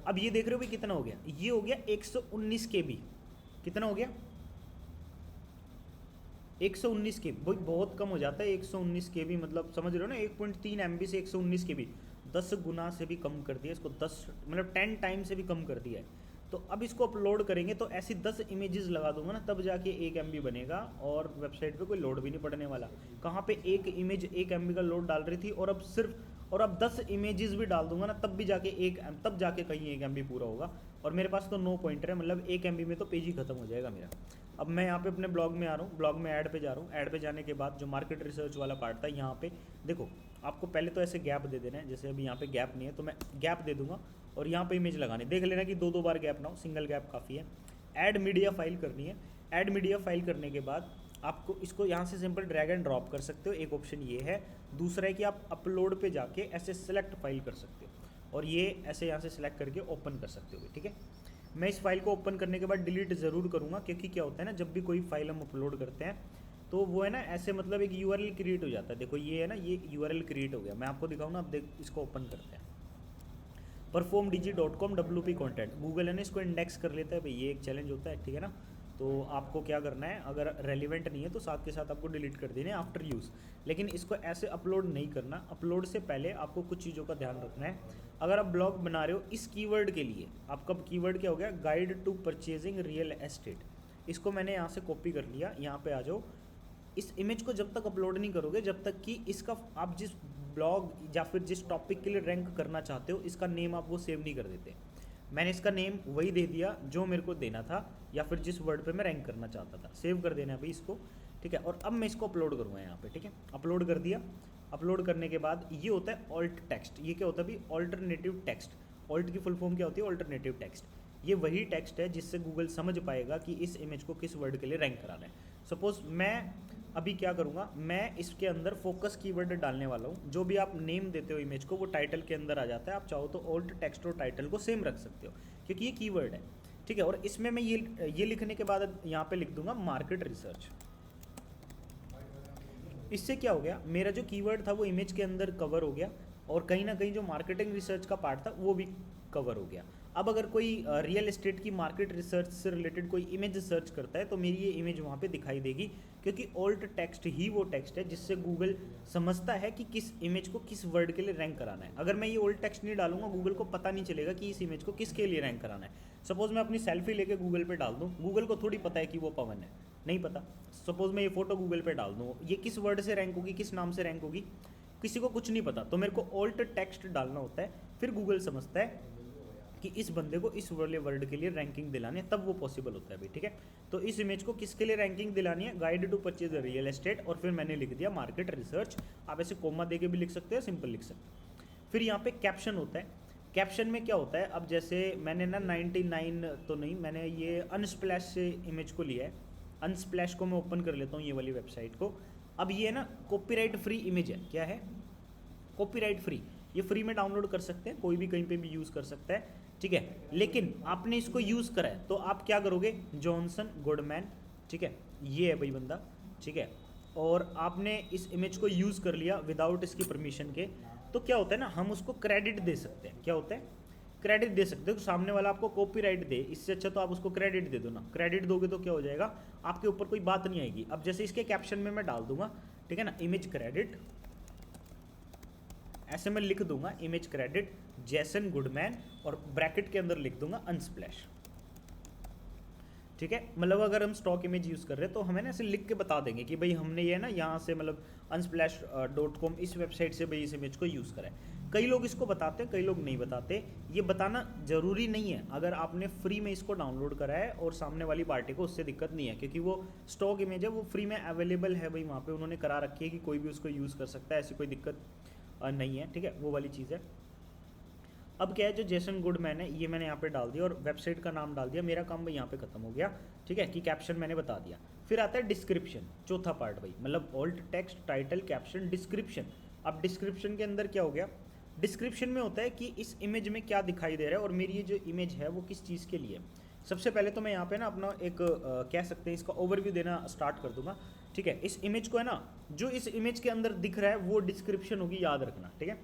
अब ये देख रहे हो भी कितना हो गया, ये हो गया 119 KB। कितना हो गया? 119 KB। भाई बहुत कम हो जाता है 119 KB, मतलब समझ रहे हो ना, 1.3 MB से 119 KB 10 गुना से भी कम कर दिया इसको, 10 मतलब 10 टाइम से भी कम कर दिया है। तो अब इसको अपलोड करेंगे तो ऐसी 10 इमेजेस लगा दूंगा ना, तब जाके 1 MB बनेगा और वेबसाइट पे कोई लोड भी नहीं पड़ने वाला। कहाँ पे एक इमेज 1 MB का लोड डाल रही थी, और अब 10 इमेजेस भी डाल दूंगा ना, तब जाके कहीं 1 MB पूरा होगा। और मेरे पास तो नो पॉइंटर है, मतलब 1 MB में तो पेज ही खत्म हो जाएगा मेरा। अब मैं यहाँ पे अपने ब्लॉग में आ रहा हूँ, ब्लॉग में ऐड पे जा रहा हूँ। ऐड पे जाने के बाद जो मार्केट रिसर्च वाला पार्ट था, यहाँ पे देखो आपको पहले तो ऐसे गैप दे देना है। जैसे अभी यहाँ पे गैप नहीं है तो मैं गैप दे दूंगा और यहाँ पे इमेज लगानी, देख लेना कि 2 बार गैप ना हो, सिंगल गैप काफ़ी है। ऐड मीडिया फाइल करनी है। ऐड मीडिया फाइल करने के बाद आपको इसको यहाँ से सिंपल ड्रैग एंड ड्रॉप कर सकते हो, एक ऑप्शन ये है। दूसरा है कि आप अपलोड पे जाके ऐसे सेलेक्ट फाइल कर सकते हो और ये ऐसे यहाँ से सेलेक्ट करके ओपन कर सकते हो, ठीक है। मैं इस फाइल को ओपन करने के बाद डिलीट ज़रूर करूँगा, क्योंकि क्या होता है ना, जब भी कोई फाइल हम अपलोड करते हैं तो वो है ना ऐसे मतलब एक URL क्रिएट हो जाता है। देखो ये है ना, ये URL क्रिएट हो गया। मैं आपको दिखाऊँ ना, अब देख इसको ओपन करते हैं। performdigi.com WP कंटेंट, गूगल है ना इसको इंडेक्स कर लेता है भाई, ये एक चैलेंज होता है, ठीक है ना। तो आपको क्या करना है, अगर रेलिवेंट नहीं है तो साथ के साथ आपको डिलीट कर देने आफ्टर यूज़। लेकिन इसको ऐसे अपलोड नहीं करना, अपलोड से पहले आपको कुछ चीज़ों का ध्यान रखना है। अगर आप ब्लॉग बना रहे हो इस कीवर्ड के लिए, आपका कीवर्ड क्या हो गया, guide to purchasing real estate. इसको मैंने यहाँ से कॉपी कर लिया, यहाँ पे आ जाओ। इस इमेज को जब तक अपलोड नहीं करोगे, जब तक कि इसका आप जिस ब्लॉग या फिर जिस टॉपिक के लिए रैंक करना चाहते हो, इसका नेम आप वो सेव नहीं कर देते। मैंने इसका नेम वही दे दिया जो मेरे को देना था, या फिर जिस वर्ड पे मैं रैंक करना चाहता था। सेव कर देना है भाई इसको, ठीक है। और अब मैं इसको अपलोड करूँगा यहाँ पे, ठीक है। अपलोड कर दिया। अपलोड करने के बाद ये होता है ऑल्ट टेक्स्ट। ये क्या होता है भाई, ऑल्टरनेटिव टेक्स्ट। ऑल्ट की फुल फॉर्म क्या होती है, ऑल्टरनेटिव टेक्स्ट। ये वही टेक्स्ट है जिससे गूगल समझ पाएगा कि इस इमेज को किस वर्ड के लिए रैंक कराना है। सपोज मैं अभी क्या करूँगा, मैं इसके अंदर फोकस कीवर्ड डालने वाला हूँ। जो भी आप नेम देते हो इमेज को, वो टाइटल के अंदर आ जाता है। आप चाहो तो ऑल्ट टेक्स्ट और टाइटल को सेम रख सकते हो, क्योंकि ये कीवर्ड है, ठीक है। और इसमें मैं ये लिखने के बाद यहाँ पे लिख दूंगा मार्केट रिसर्च। इससे क्या हो गया, मेरा जो कीवर्ड था वो इमेज के अंदर कवर हो गया, और कहीं ना कहीं जो मार्केटिंग रिसर्च का पार्ट था वो भी कवर हो गया। अब अगर कोई रियल एस्टेट की मार्केट रिसर्च से रिलेटेड कोई इमेज सर्च करता है तो मेरी ये इमेज वहाँ पे दिखाई देगी, क्योंकि ऑल्ट टेक्स्ट ही वो टेक्स्ट है जिससे गूगल समझता है कि किस इमेज को किस वर्ड के लिए रैंक कराना है। अगर मैं ये ऑल्ट टेक्स्ट नहीं डालूंगा, गूगल को पता नहीं चलेगा कि इस इमेज को किसके लिए रैंक कराना है। सपोज मैं अपनी सेल्फी लेके गूगल पे डाल दूँ, गूगल को थोड़ी पता है कि वो पवन है, नहीं पता। सपोज मैं ये फोटो गूगल पे डाल दूँ, ये किस वर्ड से रैंक होगी, किस नाम से रैंक होगी, किसी को कुछ नहीं पता। तो मेरे को ऑल्ट टेक्स्ट डालना होता है, फिर गूगल समझता है कि इस बंदे को इस वाले वर्ड के लिए रैंकिंग दिलानी है, तब वो पॉसिबल होता है भाई, ठीक है। तो इस इमेज को किसके लिए रैंकिंग दिलानी है, guide to purchase real estate, और फिर मैंने लिख दिया मार्केट रिसर्च। आप ऐसे कोमा दे के भी लिख सकते हैं, सिंपल लिख सकते हैं। फिर यहाँ पे कैप्शन होता है। कैप्शन में क्या होता है, अब जैसे मैंने ना 99 तो नहीं, मैंने ये अनस्प्लैश से इमेज को लिया है। अनस्प्लैश को मैं ओपन कर लेता हूँ, ये वाली वेबसाइट को। अब ये ना कॉपीराइट फ्री इमेज है, क्या है, कॉपीराइट फ्री। ये फ्री में डाउनलोड कर सकते हैं, कोई भी कहीं पे भी यूज़ कर सकता है, ठीक है। लेकिन आपने इसको यूज़ करा है तो आप क्या करोगे, जॉनसन गुडमैन, ठीक है, ये है भाई बंदा, ठीक है। और आपने इस इमेज को यूज़ कर लिया विदाउट इसकी परमिशन के, तो क्या होता है ना, हम उसको क्रेडिट दे सकते हैं। क्या होता है, क्रेडिट दे सकते हो। तो सामने वाला आपको कॉपीराइट दे, इससे अच्छा तो आप उसको क्रेडिट दे दो ना। क्रेडिट दोगे तो क्या हो जाएगा, आपके ऊपर कोई बात नहीं आएगी। अब जैसे इसके कैप्शन में मैं डाल दूंगा, ठीक है ना, इमेज क्रेडिट, ऐसे मैं लिख दूंगा इमेज क्रेडिट जेसन गुडमैन और ब्रैकेट के अंदर लिख दूंगा अनस्प्लैश। ठीक है, मतलब अगर हम स्टॉक इमेज यूज़ कर रहे हैं तो हमें ना ऐसे लिख के बता देंगे कि भाई हमने ये ना यहाँ से मतलब unsplash.com इस वेबसाइट से भाई इस इमेज को यूज़ करा है। कई लोग इसको बताते हैं, कई लोग नहीं बताते। ये बताना ज़रूरी नहीं है अगर आपने फ्री में इसको डाउनलोड करा है और सामने वाली पार्टी को उससे दिक्कत नहीं है, क्योंकि वो स्टॉक इमेज है, वो फ्री में अवेलेबल है भाई, वहाँ पर उन्होंने करा रखी है कि कोई भी उसको यूज़ कर सकता है, ऐसी कोई दिक्कत नहीं है। ठीक है, वो वाली चीज़ है। अब क्या है, जो जेसन गुडमैन है ये मैंने यहाँ पे डाल दिया और वेबसाइट का नाम डाल दिया, मेरा काम भाई यहाँ पे खत्म हो गया। ठीक है, कि कैप्शन मैंने बता दिया। फिर आता है डिस्क्रिप्शन, चौथा पार्ट भाई, मतलब alt text title caption description. अब डिस्क्रिप्शन के अंदर क्या हो गया, डिस्क्रिप्शन में होता है कि इस इमेज में क्या दिखाई दे रहा है और मेरी ये जो इमेज है वो किस चीज़ के लिए है। सबसे पहले तो मैं यहाँ पे ना अपना एक कह सकते हैं इसका ओवरव्यू देना स्टार्ट कर दूंगा। ठीक है, इस इमेज को है ना, जो इस इमेज के अंदर दिख रहा है वो डिस्क्रिप्शन होगी, याद रखना। ठीक है,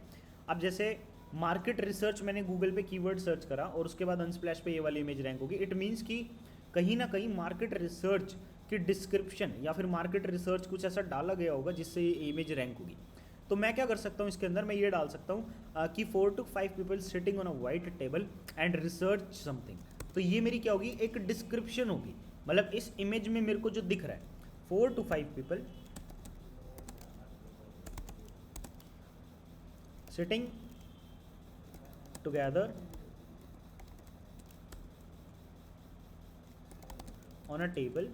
अब जैसे मार्केट रिसर्च मैंने गूगल पे कीवर्ड सर्च करा और उसके बाद अनस्प्लैश पे ये वाली इमेज रैंक होगी। इट मीन्स कि कहीं ना कहीं मार्केट रिसर्च की डिस्क्रिप्शन या फिर मार्केट रिसर्च कुछ ऐसा डाला गया होगा जिससे ये इमेज रैंक होगी। तो मैं क्या कर सकता हूँ इसके अंदर, मैं ये डाल सकता हूँ कि 4 to 5 people sitting on a white table and research something. तो ये मेरी क्या होगी, एक डिस्क्रिप्शन होगी। मतलब इस इमेज में मेरे को जो दिख रहा है 4 to 5 people sitting together on a table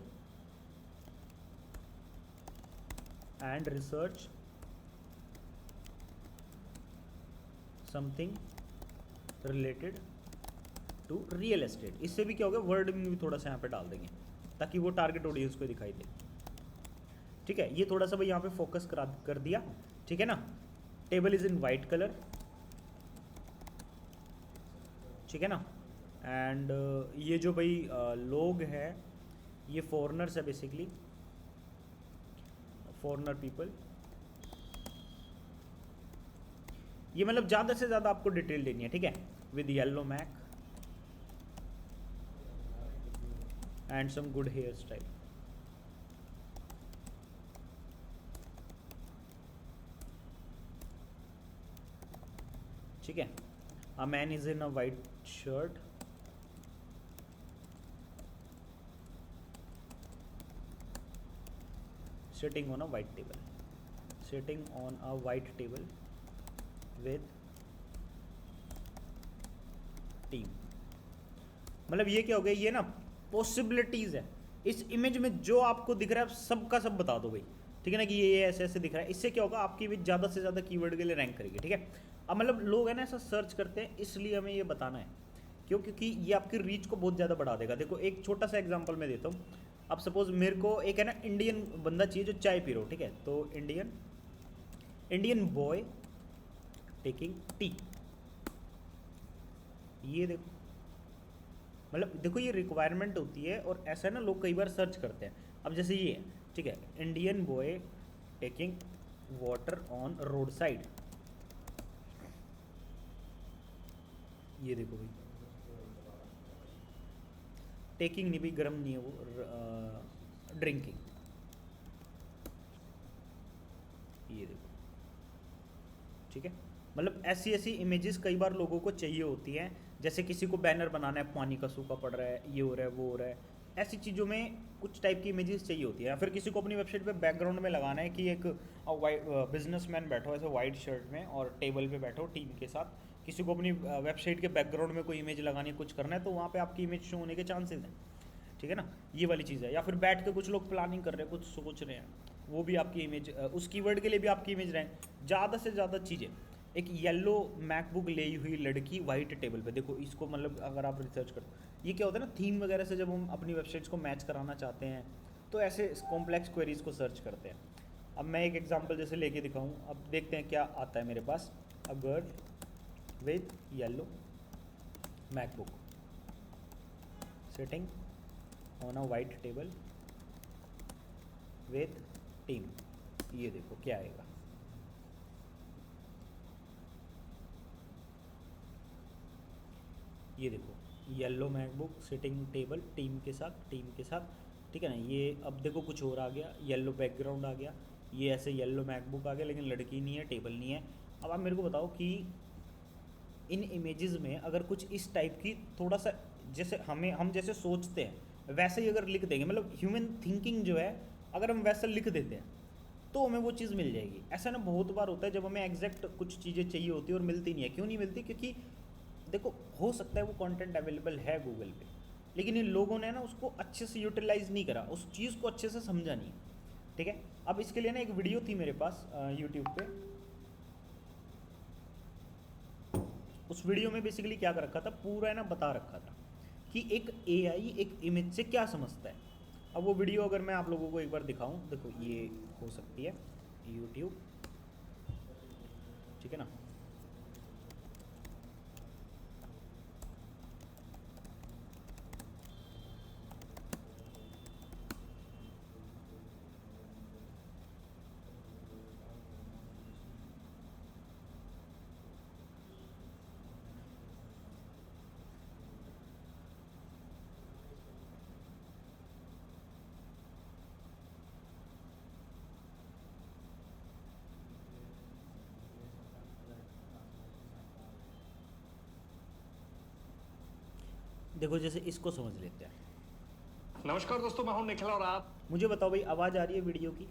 and research something related to real estate। इससे भी क्या होगा, वर्डिंग भी थोड़ा सा यहाँ पे डाल देंगे ताकि वो टारगेट ऑडियंस को दिखाई दे। ठीक है, ये थोड़ा सा भाई यहाँ पे फोकस कर दिया। ठीक है ना, table is in white colour. ठीक है ना, एंड ये जो भाई लोग हैं ये फॉरेनर्स है, बेसिकली फॉरेनर पीपल। ये मतलब ज़्यादा से ज़्यादा आपको डिटेल देनी है। ठीक है, with yellow mac and some good hair style. ठीक है, a man is in a white shirt sitting on a white table, sitting on a white table with team। मतलब ये क्या हो गया, ये ना पॉसिबिलिटीज है इस इमेज में, जो आपको दिख रहा है सबका सब बता दो भाई। ठीक है ना, कि ये ऐसे ऐसे दिख रहा है। इससे क्या होगा, आपकी इमेज ज़्यादा से ज़्यादा कीवर्ड के लिए रैंक करेगी। ठीक है, अब मतलब लोग है ना ऐसा सर्च करते हैं, इसलिए हमें ये बताना है क्यों, क्योंकि ये आपकी रीच को बहुत ज़्यादा बढ़ा देगा। देखो एक छोटा सा एग्जांपल मैं देता हूँ। अब सपोज मेरे को एक है ना इंडियन बंदा चाहिए जो चाय पी रहा हो। ठीक है, तो इंडियन बॉय टेकिंग टी। ये देखो, मतलब देखो ये रिक्वायरमेंट होती है और ऐसा ना लोग कई बार सर्च करते हैं। अब जैसे ये है, ठीक है, Indian boy taking water on road side. ये देखो भाई, टेकिंग नहीं भाई, गर्म नहीं है वो, ड्रिंकिंग। ये देखो, ठीक है, मतलब ऐसी ऐसी इमेजेस कई बार लोगों को चाहिए होती हैं। जैसे किसी को बैनर बनाना है, पानी का सूखा पड़ रहा है, ये हो रहा है, वो हो रहा है, ऐसी चीज़ों में कुछ टाइप की इमेजेस चाहिए होती है। या फिर किसी को अपनी वेबसाइट पे बैकग्राउंड में लगाना है कि एक बिजनेसमैन बैठा हो ऐसे वाइट शर्ट में और टेबल पे बैठा हो टीम के साथ, किसी को अपनी वेबसाइट के बैकग्राउंड में कोई इमेज लगानी है, कुछ करना है, तो वहाँ पे आपकी इमेज शो होने के चांसेस हैं। ठीक है ना, ये वाली चीज़ है। या फिर बैठ के कुछ लोग प्लानिंग कर रहे हैं, कुछ सोच रहे हैं, वो भी आपकी इमेज, उस कीवर्ड के लिए भी आपकी इमेज रहें। ज़्यादा से ज़्यादा चीज़ें, एक येलो मैकबुक ले हुई लड़की वाइट टेबल पे, देखो इसको, मतलब अगर आप रिसर्च करते हो, ये क्या होता है ना, थीम वगैरह से जब हम अपनी वेबसाइट्स को मैच कराना चाहते हैं तो ऐसे कॉम्प्लेक्स क्वेरीज को सर्च करते हैं। अब मैं एक एग्जांपल जैसे लेके दिखाऊं, अब देखते हैं क्या आता है मेरे पास। A girl with yellow MacBook sitting on a white table with team. ये देखो क्या आएगा, ये देखो yellow MacBook sitting table team के साथ। ठीक है ना, ये अब देखो कुछ और आ गया, येलो बैकग्राउंड आ गया, ये ऐसे येलो मैकबुक आ गया, लेकिन लड़की नहीं है, टेबल नहीं है, अब आप मेरे को बताओ कि इन इमेजेस में अगर कुछ इस टाइप की थोड़ा सा जैसे हम जैसे सोचते हैं वैसे ही अगर लिख देंगे, मतलब ह्यूमन थिंकिंग जो है अगर हम वैसा लिख देते हैं तो हमें वो चीज़ मिल जाएगी। ऐसा ना बहुत बार होता है जब हमें एग्जैक्ट कुछ चीज़ें चाहिए होती है और मिलती नहीं है। क्यों नहीं मिलती? क्योंकि देखो हो सकता है वो कंटेंट अवेलेबल है गूगल पे, लेकिन इन लोगों ने ना उसको अच्छे से यूटिलाइज नहीं करा, उस चीज़ को अच्छे से समझा नहीं। ठीक है, अब इसके लिए ना एक वीडियो थी मेरे पास यूट्यूब पे। उस वीडियो में बेसिकली क्या कर रखा था, पूरा है ना बता रखा था कि एक एआई एक इमेज से क्या समझता है। अब वो वीडियो अगर मैं आप लोगों को एक बार दिखाऊं, देखो ये हो सकती है यूट्यूब, ठीक है ना। देखो जैसे इसको समझ लेते हैं। नमस्कार दोस्तों, मैं हूं निखिल और आप मुझे बताओ भाई, आवाज़ आ रही है वीडियो की?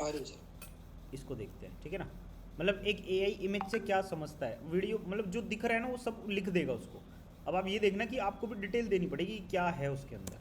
आ रही सर। इसको देखते हैं, ठीक है ना। मतलब एक एआई इमेज से क्या समझता है, वीडियो मतलब जो दिख रहा है ना वो सब लिख देगा उसको। अब आप ये देखना कि आपको भी डिटेल देनी पड़ेगी क्या है उसके अंदर।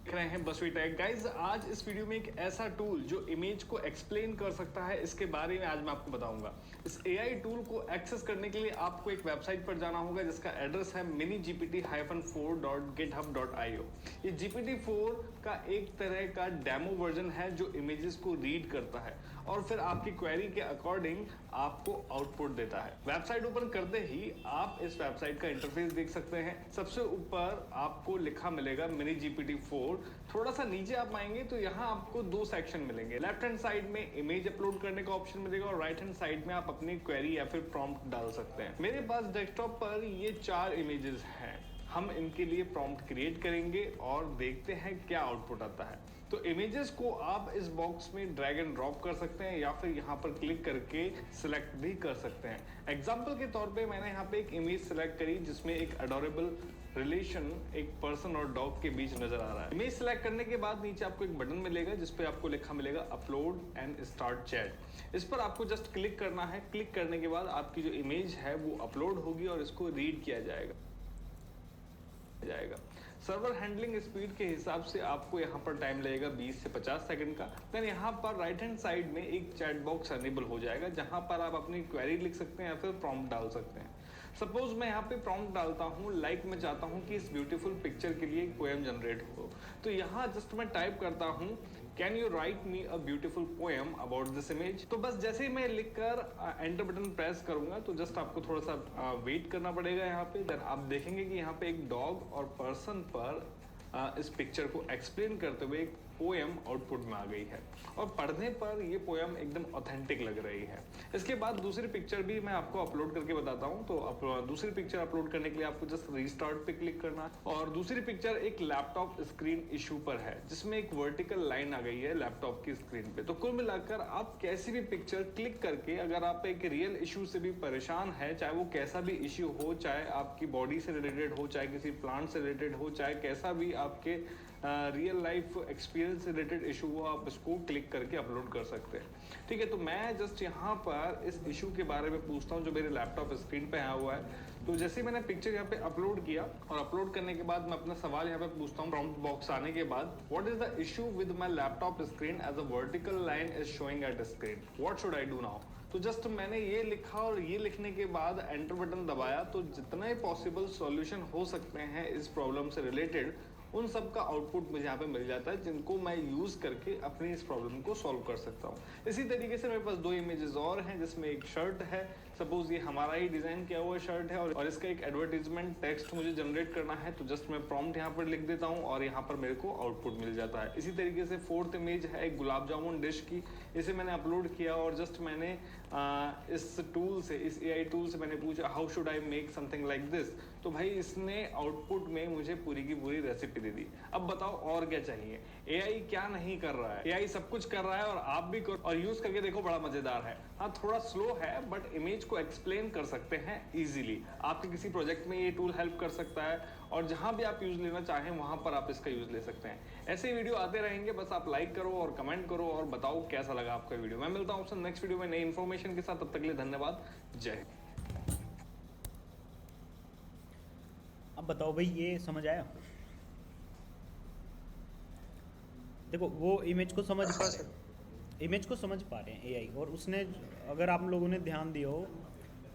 देख रहे हैं बसवी टैग। गाइज, आज इस वीडियो में एक ऐसा टूल जो इमेज को एक्सप्लेन कर सकता है, इसके बारे में आज मैं आपको बताऊंगा। इस एआई टूल को एक्सेस करने के लिए आपको एक वेबसाइट पर जाना होगा जिसका एड्रेस है minigpt-4.github.io। ये GPT-4 का एक तरह का डेमो वर्जन है जो इमेजेस को रीड करता है और फिर आपकी क्वेरी के अकॉर्डिंग आपको आउटपुट देता है। वेबसाइट ओपन करते ही आप इस वेबसाइट का इंटरफेस देख सकते हैं। सबसे ऊपर आपको लिखा मिलेगा मिनी GPT-4। थोड़ा सा नीचे आप आएंगे तो यहाँ आपको दो सेक्शन मिलेंगे। लेफ्ट हैंड साइड में इमेज अपलोड करने का ऑप्शन मिलेगा और राइट हैंड साइड में आप अपनी क्वेरी या फिर प्रॉम्प्ट डाल सकते हैं। मेरे पास डेस्कटॉप पर ये 4 इमेजेस हैं। हम इनके लिए प्रॉम्प्ट क्रिएट करेंगे और देखते हैं क्या आउटपुट आता है। तो इमेजेस को आप इस बॉक्स में ड्रैग एंड ड्रॉप कर सकते हैं या फिर यहाँ पर क्लिक करके सिलेक्ट भी कर सकते हैं। एग्जाम्पल के तौर पे मैंने यहाँ पे एक इमेज सिलेक्ट करी जिसमें एक अडोरेबल रिलेशन एक पर्सन और डॉग के बीच नजर आ रहा है। इमेज सिलेक्ट करने के बाद नीचे आपको एक बटन मिलेगा जिसपे आपको लिखा मिलेगा अपलोड एंड स्टार्ट चैट। इस पर आपको जस्ट क्लिक करना है। क्लिक करने के बाद आपकी जो इमेज है वो अपलोड होगी और इसको रीड किया जाएगा। सर्वर हैंडलिंग स्पीड के हिसाब से आपको यहाँ पर टाइम लगेगा 20 से 50 सेकंड का। देन यहाँ पर राइट हैंड साइड में एक चैट बॉक्स अनेबल हो जाएगा जहाँ पर आप अपनी क्वेरी लिख सकते हैं या फिर प्रॉम्प्ट डाल सकते हैं। सपोज मैं यहाँ पे प्रॉम्प्ट डालता हूँ, लाइक मैं चाहता हूँ कि इस ब्यूटीफुल पिक्चर के लिए एक पोएम जनरेट हो। तो यहाँ जस्ट मैं टाइप करता हूँ can you right me a beautiful poem about this image. तो बस जैसे ही मैं लिखकर एंटर बटन प्रेस करूंगा तो जस्ट आपको थोड़ा सा वेट करना पड़ेगा यहाँ पे। देन आप देखेंगे कि यहाँ पे एक डॉग और पर्सन पर इस पिक्चर को एक्सप्लेन करते हुए एक पोएम आउटपुट में आ गई है और पढ़ने पर ये पोएम एकदम ऑथेंटिक लग रही है। इसके बाद दूसरी पिक्चर भी मैं आपको अपलोड करके बताता हूँ। तो दूसरी पिक्चर अपलोड करने के लिए आपको जस्ट रीस्टार्ट पे क्लिक करना है और दूसरी पिक्चर एक लैपटॉप स्क्रीन इशू पर है जिसमें एक वर्टिकल लाइन आ गई है लैपटॉप की स्क्रीन पे। तो कुल मिलाकर आप कैसी भी पिक्चर क्लिक करके, अगर आप एक रियल इशू से भी परेशान है, चाहे वो कैसा भी इशू हो, चाहे आपकी बॉडी से रिलेटेड हो, चाहे किसी प्लांट से रिलेटेड हो, चाहे कैसा भी आपके रियल लाइफ एक्सपीरियंस से रिलेटेड इशू हो, आप इसको क्लिक करके अपलोड कर सकते हैं। ठीक है, तो मैं जस्ट यहाँ पर इस इशू के बारे में पूछता हूँ जो मेरे लैपटॉप स्क्रीन पे आया हुआ है। तो जैसे मैंने पिक्चर यहाँ पे अपलोड किया और अपलोड करने के बाद मैं अपना सवाल यहाँ पे पूछता हूँ प्रॉम्प्ट बॉक्स आने के बाद, what is the issue with my laptop screen as a vertical line is showing at screen, what should I do now. तो जस्ट मैंने ये लिखा और ये लिखने के बाद एंटर बटन दबाया तो जितने पॉसिबल सॉल्यूशन हो सकते हैं इस प्रॉब्लम से रिलेटेड उन सब का आउटपुट मुझे यहाँ पे मिल जाता है जिनको मैं यूज करके अपनी इस प्रॉब्लम को सॉल्व कर सकता हूँ। इसी तरीके से मेरे पास 2 इमेजेस और हैं जिसमें एक शर्ट है सपोज ये हमारा ही डिजाइन किया हुआ शर्ट है और इसका एक एडवर्टीजमेंट टेक्स्ट मुझे जनरेट करना है, तो जस्ट मैं प्रॉम्प्ट यहाँ पर लिख देता हूँ और यहाँ पर मेरे को आउटपुट मिल जाता है। इसी तरीके से फोर्थ इमेज है एक गुलाब जामुन डिश की, इसे मैंने अपलोड किया और जस्ट मैंने इस टूल से, इस AI टूल से मैंने पूछा how should I make something like this, तो भाई इसने आउटपुट में मुझे पूरी की पूरी रेसिपी दे दी। अब बताओ और क्या चाहिए? AI क्या नहीं कर रहा है? AI सब कुछ कर रहा है और आप भी करो और यूज करके देखो, बड़ा मजेदार है। हाँ थोड़ा स्लो है बट इमेज को एक्सप्लेन कर सकते हैं इजीली। आपके किसी प्रोजेक्ट में ये टूल हेल्प कर सकता है और जहां भी आप यूज लेना चाहें वहां पर आप इसका यूज ले सकते हैं। ऐसे वीडियो आते रहेंगे, बस आप लाइक करो और कमेंट करो और बताओ कैसा लगा आपका वीडियो। मैं मिलता हूं आपसे नेक्स्ट वीडियो में नई इन्फॉर्मेशन के साथ, तब तक के लिए धन्यवाद, जय हिंद। अब बताओ भाई, ये समझ आया? देखो वो इमेज को समझ पा रहे हैं, इमेज को समझ पा रहे हैं AI, और उसने, अगर आप लोगों ने ध्यान दिया हो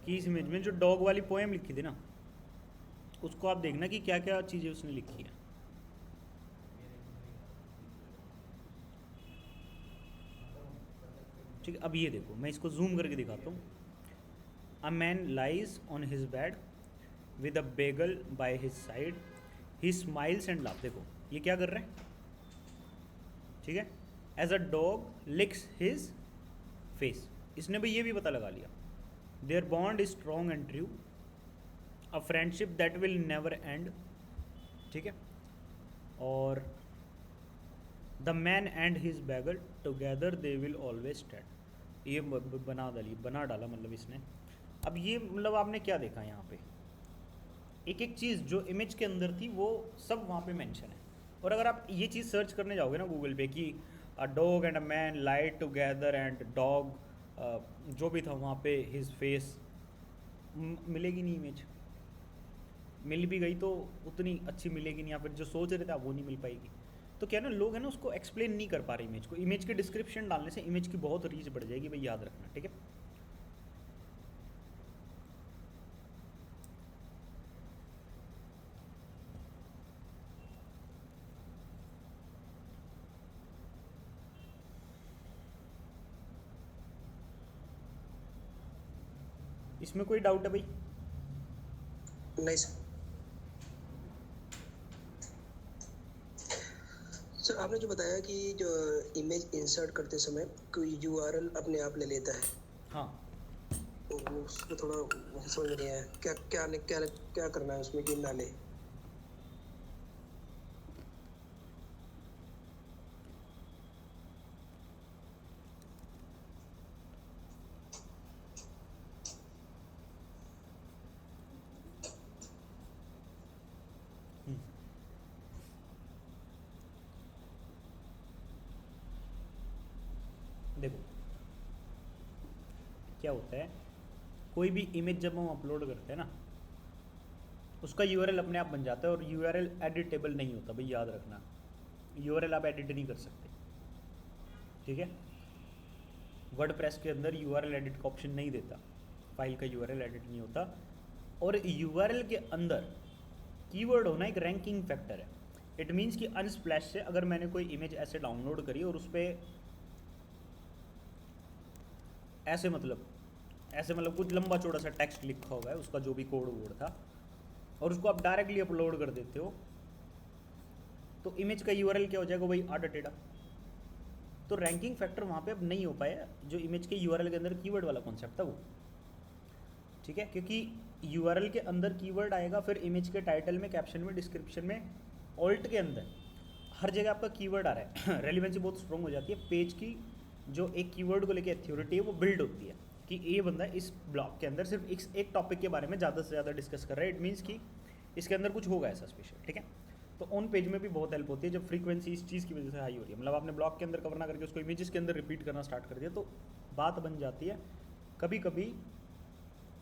कि इस इमेज में जो डॉग वाली पोएम लिखी थी ना, उसको आप देखना कि क्या क्या चीज़ें उसने लिखी है। ठीक है, अब ये देखो, मैं इसको जूम करके दिखाता हूँ। A man lies on his bed with a bagel by his side, he smiles and laugh. देखो ये क्या कर रहे हैं, ठीक है। As a dog licks his face, इसने भी ये भी पता लगा लिया। Their bond is strong and true, a friendship that will never end, ठीक है। और the man and his bagel together they will always stand, ये बना डाला मतलब इसने। अब ये मतलब आपने क्या देखा यहाँ पे, एक एक चीज़ जो इमेज के अंदर थी वो सब वहाँ पे मेंशन है। और अगर आप ये चीज़ सर्च करने जाओगे ना गूगल पे कि a dog and a man light together and dog, जो भी था वहाँ पे हिज फेस, मिलेगी नहीं इमेज। मिल भी गई तो उतनी अच्छी मिलेगी नहीं, या फिर जो सोच रहे थे आप वो नहीं मिल पाएगी। तो क्या ना, लोग है ना उसको एक्सप्लेन नहीं कर पा रहे इमेज को। इमेज के डिस्क्रिप्शन डालने से इमेज की बहुत रीच बढ़ जाएगी भाई, याद रखना, ठीक है। इसमें कोई डाउट है भाई? नहीं सर। सर आपने जो बताया कि जो इमेज इंसर्ट करते समय कोई URL अपने आप ले लेता है, हाँ, तो उसको थोड़ा मुझे समझ में नहीं आया, क्या क्या क्या क्या करना है उसमें कि ना ले? देखो क्या होता है, कोई भी इमेज जब हम अपलोड करते हैं ना, उसका URL अपने आप बन जाता है। और URL एडिटेबल नहीं होता भाई, याद रखना। URL आप एडिट नहीं कर सकते, ठीक है। वर्डप्रेस के अंदर URL एडिट का ऑप्शन नहीं देता, फाइल का URL एडिट नहीं होता। और URL के अंदर कीवर्ड होना एक रैंकिंग फैक्टर है। इट मीन्स कि अनस्प्लैश से अगर मैंने कोई इमेज ऐसे डाउनलोड करी और उस पर ऐसे मतलब कुछ लंबा चौड़ा सा टेक्स्ट लिखा हुआ है, उसका जो भी कोड वोड था, और उसको आप डायरेक्टली अपलोड कर देते हो, तो इमेज का URL क्या हो जाएगा भाई, आडा टेढ़ा। तो रैंकिंग फैक्टर वहाँ पे अब नहीं हो पाया, जो इमेज के URL के अंदर कीवर्ड वाला कॉन्सेप्ट था वो, ठीक है। क्योंकि URL के अंदर कीवर्ड आएगा, फिर इमेज के टाइटल में, कैप्शन में, डिस्क्रिप्शन में, ऑल्ट के अंदर हर जगह आपका कीवर्ड आ रहा है। रेलिवेंसी बहुत स्ट्रॉन्ग हो जाती है पेज की, जो एक कीवर्ड को लेकर अथॉरिटी है वो बिल्ड होती है कि ये बंदा इस ब्लॉग के अंदर सिर्फ एक टॉपिक के बारे में ज़्यादा से ज़्यादा डिस्कस कर रहा है। इट मीन्स कि इसके अंदर कुछ होगा ऐसा स्पेशल, ठीक है। तो ऑन पेज में भी बहुत हेल्प होती है जब फ्रीक्वेंसी इस चीज़ की वजह से हाई हो रही है। मतलब आपने ब्लॉग के अंदर कवर ना करके उसको इमेजेस के अंदर रिपीट करना स्टार्ट कर दिया, तो बात बन जाती है। कभी कभी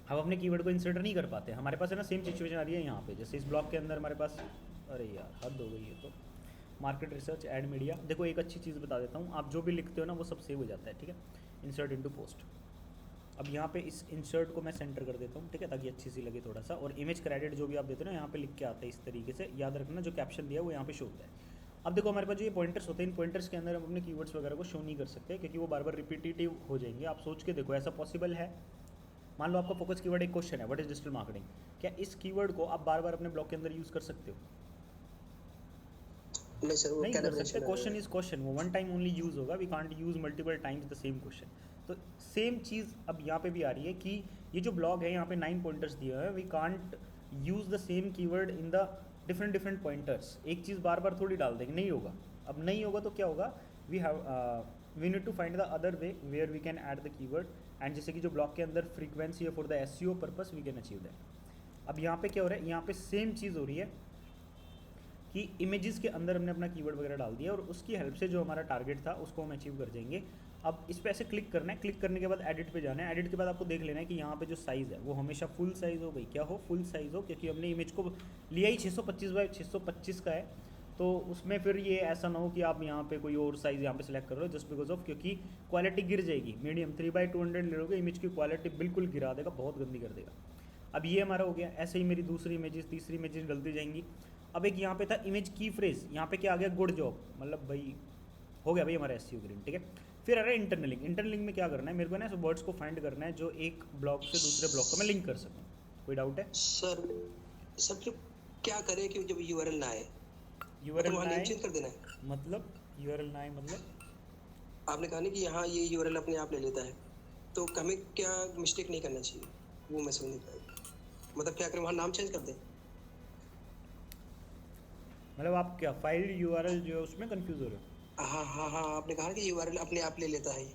हम अपने कीवर्ड को इंसर्ट नहीं कर पाते। हमारे पास है ना सेम सिचुएशन आ रही है यहाँ पे, जैसे इस ब्लॉग के अंदर हमारे पास, अरे यार हद हो गई है। तो मार्केट रिसर्च, एड मीडिया, देखो एक अच्छी चीज़ बता देता हूँ, आप जो भी लिखते हो ना वो सब सेव हो जाता है, ठीक है। Insert into post. अब यहाँ पे इस इंसर्ट को मैं सेंटर कर देता हूँ, ठीक है, ताकि अच्छी सी लगे थोड़ा सा। और इमेज क्रेडिट जो भी आप देते हो ना, यहाँ पे लिख के आता है इस तरीके से, याद रखना जो कैप्शन दिया है वो यहाँ पे शो होता है। अब देखो हमारे पास जो ये पॉइंटर्स होते हैं, इन पॉइंटर्स के अंदर हम अपने कीवर्ड्स वगैरह को शो नहीं कर सकते, क्योंकि वो बार बार रिपीटेटिव हो जाएंगे। आप सोच के देखो, ऐसा पॉसिबल है? मान लो आपका फोकस कीवर्ड एक क्वेश्चन है, व्हाट इज डिजिटल मार्केटिंग, क्या इस कीवर्ड को आप बार बार अपने ब्लॉग के अंदर यूज़ कर सकते हो? नहीं सर, वो नहीं कर कैलिब्रेशन सकते। क्वेश्चन इज क्वेश्चन, वो वन टाइम ओनली यूज़ होगा, we can't use multiple times the same question. तो सेम चीज़ अब यहाँ पे भी आ रही है कि ये जो ब्लॉग है यहाँ पे 9 पॉइंटर्स दिए हुए हैं, we can't use the same keyword in the different pointers. एक चीज़ बार बार थोड़ी डाल देंगे, नहीं होगा। अब नहीं होगा तो क्या होगा, we need to find the other way where we can add the keyword, and जैसे कि जो ब्लॉग के अंदर फ्रीक्वेंसी है for the SEO purpose, we can achieve that. अब यहाँ पे क्या हो रहा है, यहाँ पे सेम चीज़ हो रही है कि इमेजेस के अंदर हमने अपना कीवर्ड वगैरह डाल दिया और उसकी हेल्प से जो हमारा टारगेट था उसको हम अचीव कर जाएंगे। अब इस पे ऐसे क्लिक करना है, क्लिक करने के बाद एडिट पे जाना है। एडिट के बाद आपको देख लेना है कि यहाँ पे जो साइज़ है वो हमेशा फुल साइज़ हो। भाई क्या हो, फुल साइज़ हो, क्योंकि हमने इमेज को लिया ही 625 बाई 625 का है, तो उसमें फिर ये ऐसा ना हो कि आप यहाँ पे कोई और साइज़ यहाँ पे सेलेक्ट कर रहे हो जस्ट बिकॉज ऑफ, क्योंकि क्वालिटी गिर जाएगी। मीडियम 3/200 ले लोगे, इमेज की क्वालिटी बिल्कुल गिरा देगा, बहुत गंदी कर देगा। अब ये हमारा हो गया। ऐसे ही मेरी दूसरी इमेजेस, तीसरी इमेजेस गलती जाएंगी। अब एक यहाँ पे था इमेज की फ्रेज, यहाँ पे क्या आ गया, गुड जॉब, मतलब भाई हो गया भाई हमारा एसईओ ग्रीन, ठीक है। फिर आ रहा है इंटरलिंक। इंटरलिंक में क्या करना है, मेरे को ना वर्ड्स को फाइंड करना है जो एक ब्लॉग से दूसरे ब्लॉग को मैं लिंक कर सकूँ। कोई डाउट है सर? सर जो क्या करें कि जब यूआरएल ना आए, यूआरएल वहाँ ना नेम आए चेंज कर देना है? मतलब यूआरएल ना आए मतलब आपने कहा नहीं कि यहाँ ये यूआरएल अपने आप ले लेता है, तो हमें क्या मिस्टेक नहीं करना चाहिए, वो मैं समझ नहीं पाया। मतलब क्या करें, वहाँ नाम चेंज कर दें? मतलब आप क्या फाइल यूआरएल जो है उसमें कंफ्यूज हो रहे हो? हाँ हाँ हाँ, आपने कहा कि यूआरएल अपने आप ले लेता है,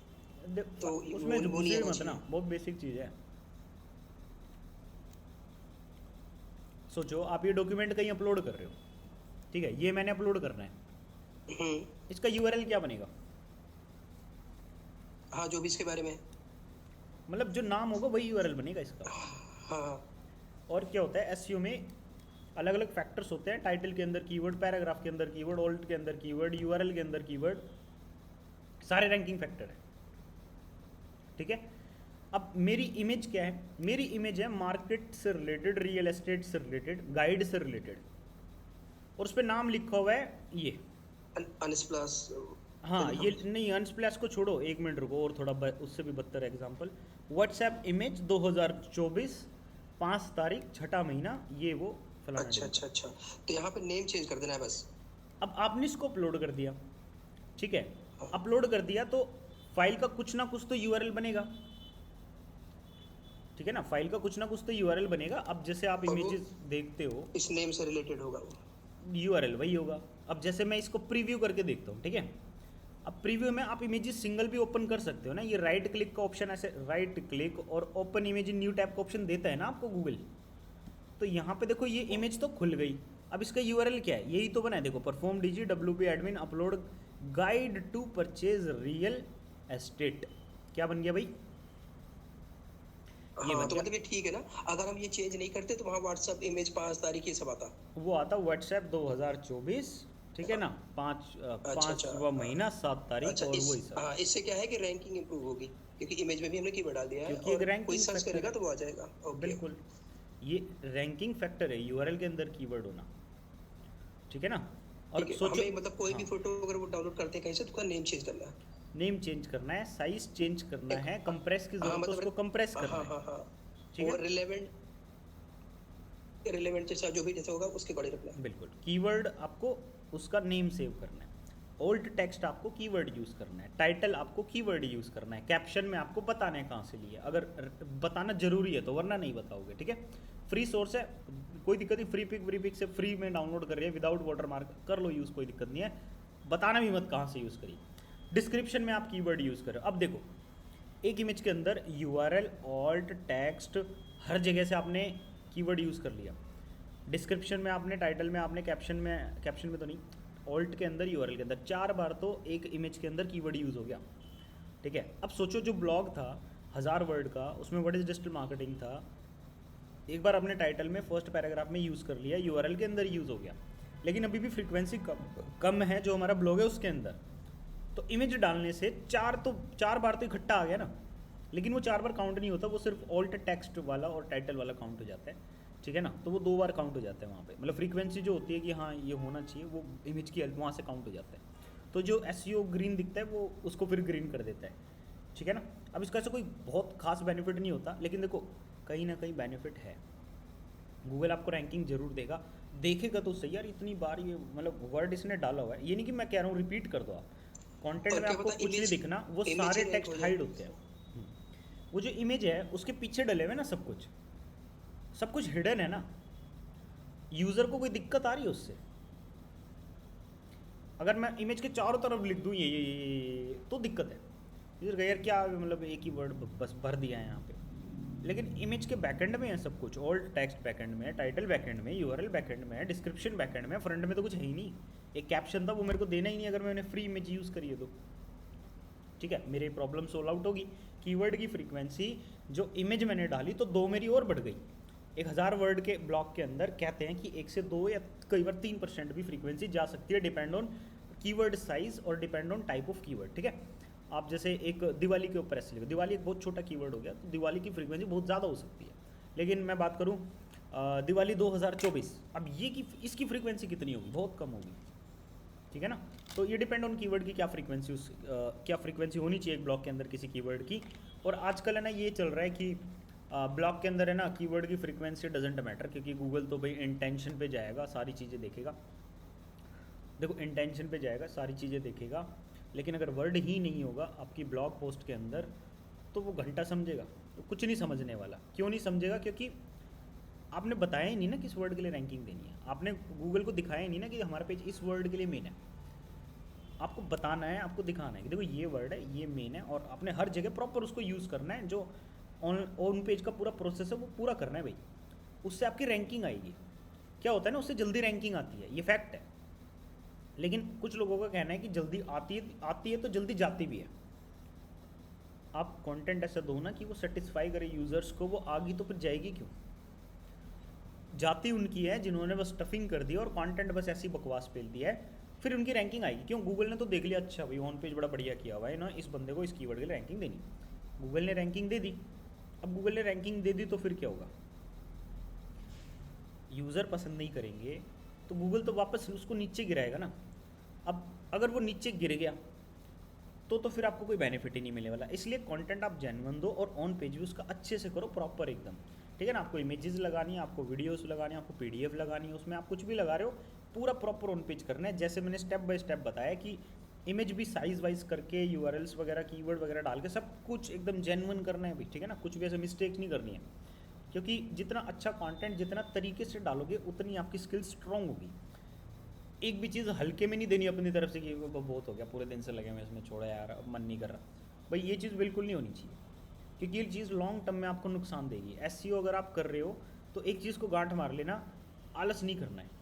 तो उसमें वो नहीं घुसे आना मत ना, चाहिए। बहुत बेसिक चीज़ है। सोचो आप ये डॉक्यूमेंट कहीं अपलोड कर रहे हो, ठीक है, ये मैंने अपलोड करना है, इसका यूआरएल क्या बनेगा? हाँ, जो भी इसके बारे में, मतलब जो नाम होगा वही यूआरएल बनेगा इसका। हाँ और क्या होता है एसईओ में, अलग अलग फैक्टर्स होते हैं। टाइटल के अंदर कीवर्ड, पैराग्राफ के अंदर कीवर्ड, ऑल्ट के अंदर कीवर्ड, यूआरएल के अंदर कीवर्ड, सारे रैंकिंग फैक्टर है, ठीक है। अब मेरी इमेज क्या है, मेरी इमेज है मार्केट से रिलेटेड, रियल एस्टेट से रिलेटेड, गाइड से रिलेटेड, और उस पर नाम लिखा हुआ है ये अनस्प्लस। हाँ, ये नहीं, अनस्प्लैश को छोड़ो, एक मिनट रुको, और थोड़ा उससे भी बदतर एग्जांपल। व्हाट्सएप इमेज 2024 5 तारीख 6ठा महीना, ये वो फलाना। अच्छा अच्छा अच्छा, तो यहाँ पे नेम चेंज कर देना है बस। अब आपने इसको अपलोड कर दिया, ठीक है, अपलोड कर दिया तो फाइल का कुछ ना कुछ तो यूआरएल बनेगा, ठीक है ना, फाइल का कुछ ना कुछ तो यूआरएल बनेगा। अब जैसे आप और वो इमेजेस देखते हो, इस नेम से रिलेटेड होगा वो। यूआरएल वही होगा। अब जैसे मैं इसको प्रीव्यू करके देखता हूँ, ठीक है, अब प्रीव्यू में आप इमेजेस सिंगल भी ओपन कर सकते हो ना, ये राइट क्लिक का ऑप्शन, ऐसे राइट क्लिक और open image in new tab का ऑप्शन देता है ना आपको गूगल। तो यहाँ पे देखो ये इमेज तो खुल गई। अब इसका यूआरएल क्या है, यही तो बना है, देखो, perform DG WP admin upload guide to purchase real estate, क्या बन गया भाई, ये हाँ, बन तो गया। मतलब ये ठीक है ना। अगर हम ये चेंज नहीं करते तो वहाँ व्हाट्सएप इमेज 5 तारीख ये सब आता। वो आता व्हाट्सएप 2024, ठीक है ना, पाँचवा महीना 7 तारीख, अच्छा, और वही सब। हाँ, इससे क्या है कि रैंकिंग इंप्रूव होगी, क्योंकि इमेज में भी हमने कीवर्ड डाल दिया है, क्योंकि एक और ranking कोई सर्च factor करेगा है। तो वो आ जाएगा। ओके, बिल्कुल, ये रैंकिंग फैक्टर है यूआरएल के अंदर कीवर्ड होना, ठीक है ना। और ठीक है, सोचो, हमें मतलब कोई भी हाँ, फोटो अगर वो डाउनलोड करते हैं कहीं से तो उसका नेम चेंज करना है। नेम चेंज करना है, साइज चेंज करना है, कंप्रेस की हाँ, जरूरत है, उसको कंप्रेस करना हाँ है, हाँ हाँ, ठीक और है, रिलेवेंट जैसा जो भी जैसा होगा उसके अकॉर्डिंग रखना है। बिल्कुल। कीवर्ड आपको उसका नेम सेव करना है, ओल्ड टेक्स्ट आपको कीवर्ड यूज़ करना है, टाइटल आपको कीवर्ड यूज़ करना है, कैप्शन में आपको बताना है कहाँ से लिया, अगर बताना जरूरी है तो, वरना नहीं बताओगे, ठीक है। फ्री सोर्स है, कोई दिक्कत नहीं, फ्री पिक से फ्री में डाउनलोड कर रही है, विदाउट वाटरमार्क कर लो यूज़, कोई दिक्कत नहीं है। बताना भी मत कहाँ से यूज़ करिए। डिस्क्रिप्शन में आप कीवर्ड यूज़ करो। अब देखो, एक इमेज के अंदर यूआरएल, ऑल्ट, टेक्स्ट, हर जगह से आपने कीवर्ड यूज़ कर लिया। डिस्क्रिप्शन में आपने, टाइटल में आपने, कैप्शन में तो नहीं, ऑल्ट के अंदर, यूआरएल के अंदर, 4 बार तो एक इमेज के अंदर कीवर्ड यूज़ हो गया, ठीक है। अब सोचो जो ब्लॉग था 1000 वर्ड का, उसमें व्हाट इज डिजिटल मार्केटिंग था, एक बार अपने टाइटल में फर्स्ट पैराग्राफ में यूज़ कर लिया, यूआरएल के अंदर यूज़ हो गया, लेकिन अभी भी फ्रीक्वेंसी कम है जो हमारा ब्लॉग है उसके अंदर, तो इमेज डालने से 4 बार तो इकट्ठा आ गया ना, लेकिन वो 4 बार काउंट नहीं होता, वो सिर्फ ऑल्ट टेक्स्ट वाला और टाइटल वाला काउंट हो जाता है, ठीक है ना। तो वो 2 बार काउंट हो जाता है वहाँ पे, मतलब फ्रीक्वेंसी जो होती है कि हाँ ये होना चाहिए, वो इमेज की हेल्प वहाँ से काउंट हो जाता है। तो जो एसईओ ग्रीन दिखता है वो उसको फिर ग्रीन कर देता है, ठीक है ना। अब इसका से कोई बहुत खास बेनिफिट नहीं होता, लेकिन देखो कहीं ना कहीं बेनिफिट है। गूगल आपको रैंकिंग जरूर देगा, देखेगा तो सही यार, इतनी बार ये मतलब वर्ड इसने डाला हुआ है, ये नहीं कि मैं कह रहा हूँ रिपीट कर दो आप, कंटेंट और में क्या आपको पता कुछ नहीं इमेज दिखना, वो इमेज सारे ही रैंक टेक्स्ट हो हाइड जाए। होते हैं। वो जो इमेज है उसके पीछे डले हुए ना सब कुछ हिडन है ना, यूज़र को कोई दिक्कत आ रही है उससे। अगर मैं इमेज के चारों तरफ लिख दूँ ये तो दिक्कत है, यूज़र यार क्या मतलब एक ही वर्ड बस भर दिया है यहाँ पे। लेकिन इमेज के बैकएंड में है सब कुछ, ऑल टेक्स्ट बैकएंड में है, टाइटल बैकएंड में, यूआरएल बैकएंड में है, डिस्क्रिप्शन बैकएंड में, फ्रंट में तो कुछ है ही नहीं। एक कैप्शन था वो मेरे को देना ही नहीं अगर मैंने फ्री इमेज यूज़ करी है तो, ठीक है, मेरी प्रॉब्लम सोल्व आउट होगी। कीवर्ड की फ्रीक्वेंसी जो इमेज मैंने डाली तो 2 मेरी और बढ़ गई। 1000 वर्ड के ब्लॉक के अंदर कहते हैं कि 1 से 2 या कई बार 3% भी फ्रीक्वेंसी जा सकती है, डिपेंड ऑन कीवर्ड साइज और depend on type of keyword, ठीक है। आप जैसे एक दिवाली के ऊपर ऐसे लिखो, दिवाली एक बहुत छोटा कीवर्ड हो गया तो दिवाली की फ्रीक्वेंसी बहुत ज़्यादा हो सकती है। लेकिन मैं बात करूँ दिवाली 2024, अब ये की इसकी फ्रीक्वेंसी कितनी होगी, बहुत कम होगी, ठीक है ना। तो ये डिपेंड ऑन कीवर्ड की क्या फ्रीक्वेंसी क्या फ्रीक्वेंसी होनी चाहिए एक ब्लॉक के अंदर किसी कीवर्ड की। और आजकल है ना ये चल रहा है कि ब्लॉक के अंदर है ना कीवर्ड की फ्रीक्वेंसी डजेंट मैटर, क्योंकि गूगल तो भाई इंटेंशन पे जाएगा, सारी चीज़ें देखेगा। देखो इंटेंशन पे जाएगा, सारी चीज़ें देखेगा, लेकिन अगर वर्ड ही नहीं होगा आपकी ब्लॉग पोस्ट के अंदर तो वो घंटा समझेगा, तो कुछ नहीं समझने वाला। क्यों नहीं समझेगा, क्योंकि आपने बताया ही नहीं ना किस वर्ड के लिए रैंकिंग देनी है, आपने गूगल को दिखाया ही नहीं ना कि हमारा पेज इस वर्ड के लिए मेन है। आपको बताना है, आपको दिखाना है कि देखो ये वर्ड है, ये मेन है, और आपने हर जगह प्रॉपर उसको यूज़ करना है। जो ऑन पेज का पूरा प्रोसेस है वो पूरा करना है भाई, उससे आपकी रैंकिंग आएगी। क्या होता है ना, उससे जल्दी रैंकिंग आती है, ये फैक्ट है। लेकिन कुछ लोगों का कहना है कि जल्दी आती है तो जल्दी जाती भी है। आप कंटेंट ऐसा दो ना कि वो सेटिस्फाई करे यूज़र्स को, वो आगे तो फिर जाएगी क्यों। जाती उनकी है जिन्होंने बस स्टफिंग कर दी और कंटेंट बस ऐसी बकवास फेल दिया है, फिर उनकी रैंकिंग आएगी क्यों। गूगल ने तो देख लिया, अच्छा भाई ऑन पेज बड़ा बढ़िया किया हुआ है ना, इस बंदे को इस कीवर्ड के लिए रैंकिंग देनी, गूगल ने रैंकिंग दे दी। अब गूगल ने रैंकिंग दे दी तो फिर क्या होगा, यूज़र पसंद नहीं करेंगे तो गूगल तो वापस उसको नीचे गिराएगा ना। अब अगर वो नीचे गिर गया तो फिर आपको कोई बेनिफिट ही नहीं मिलने वाला। इसलिए कंटेंट आप जेन्युइन दो और ऑन पेज भी उसका अच्छे से करो, प्रॉपर एकदम, ठीक है ना। आपको इमेजेस लगानी है, आपको वीडियोस लगानी है, आपको पीडीएफ लगानी है, उसमें आप कुछ भी लगा रहे हो पूरा प्रॉपर ऑन पेज करना है। जैसे मैंने स्टेप बाय स्टेप बताया कि इमेज भी साइज वाइज करके, यूआरएल्स वगैरह, कीवर्ड वगैरह डाल के सब कुछ एकदम जेन्युइन करना है भाई, ठीक है ना। कुछ भी ऐसे मिस्टेक नहीं करनी है, क्योंकि जितना अच्छा कंटेंट जितना तरीके से डालोगे उतनी आपकी स्किल स्ट्रॉन्ग होगी। एक भी चीज़ हल्के में नहीं देनी अपनी तरफ से कि वो बहुत हो गया, पूरे दिन से लगे हुए इसमें, छोड़ा यार अब मन नहीं कर रहा भाई, ये चीज़ बिल्कुल नहीं होनी चाहिए, क्योंकि ये चीज़ लॉन्ग टर्म में आपको नुकसान देगी। एसईओ अगर आप कर रहे हो तो एक चीज़ को गांठ मार लेना, आलस नहीं करना है।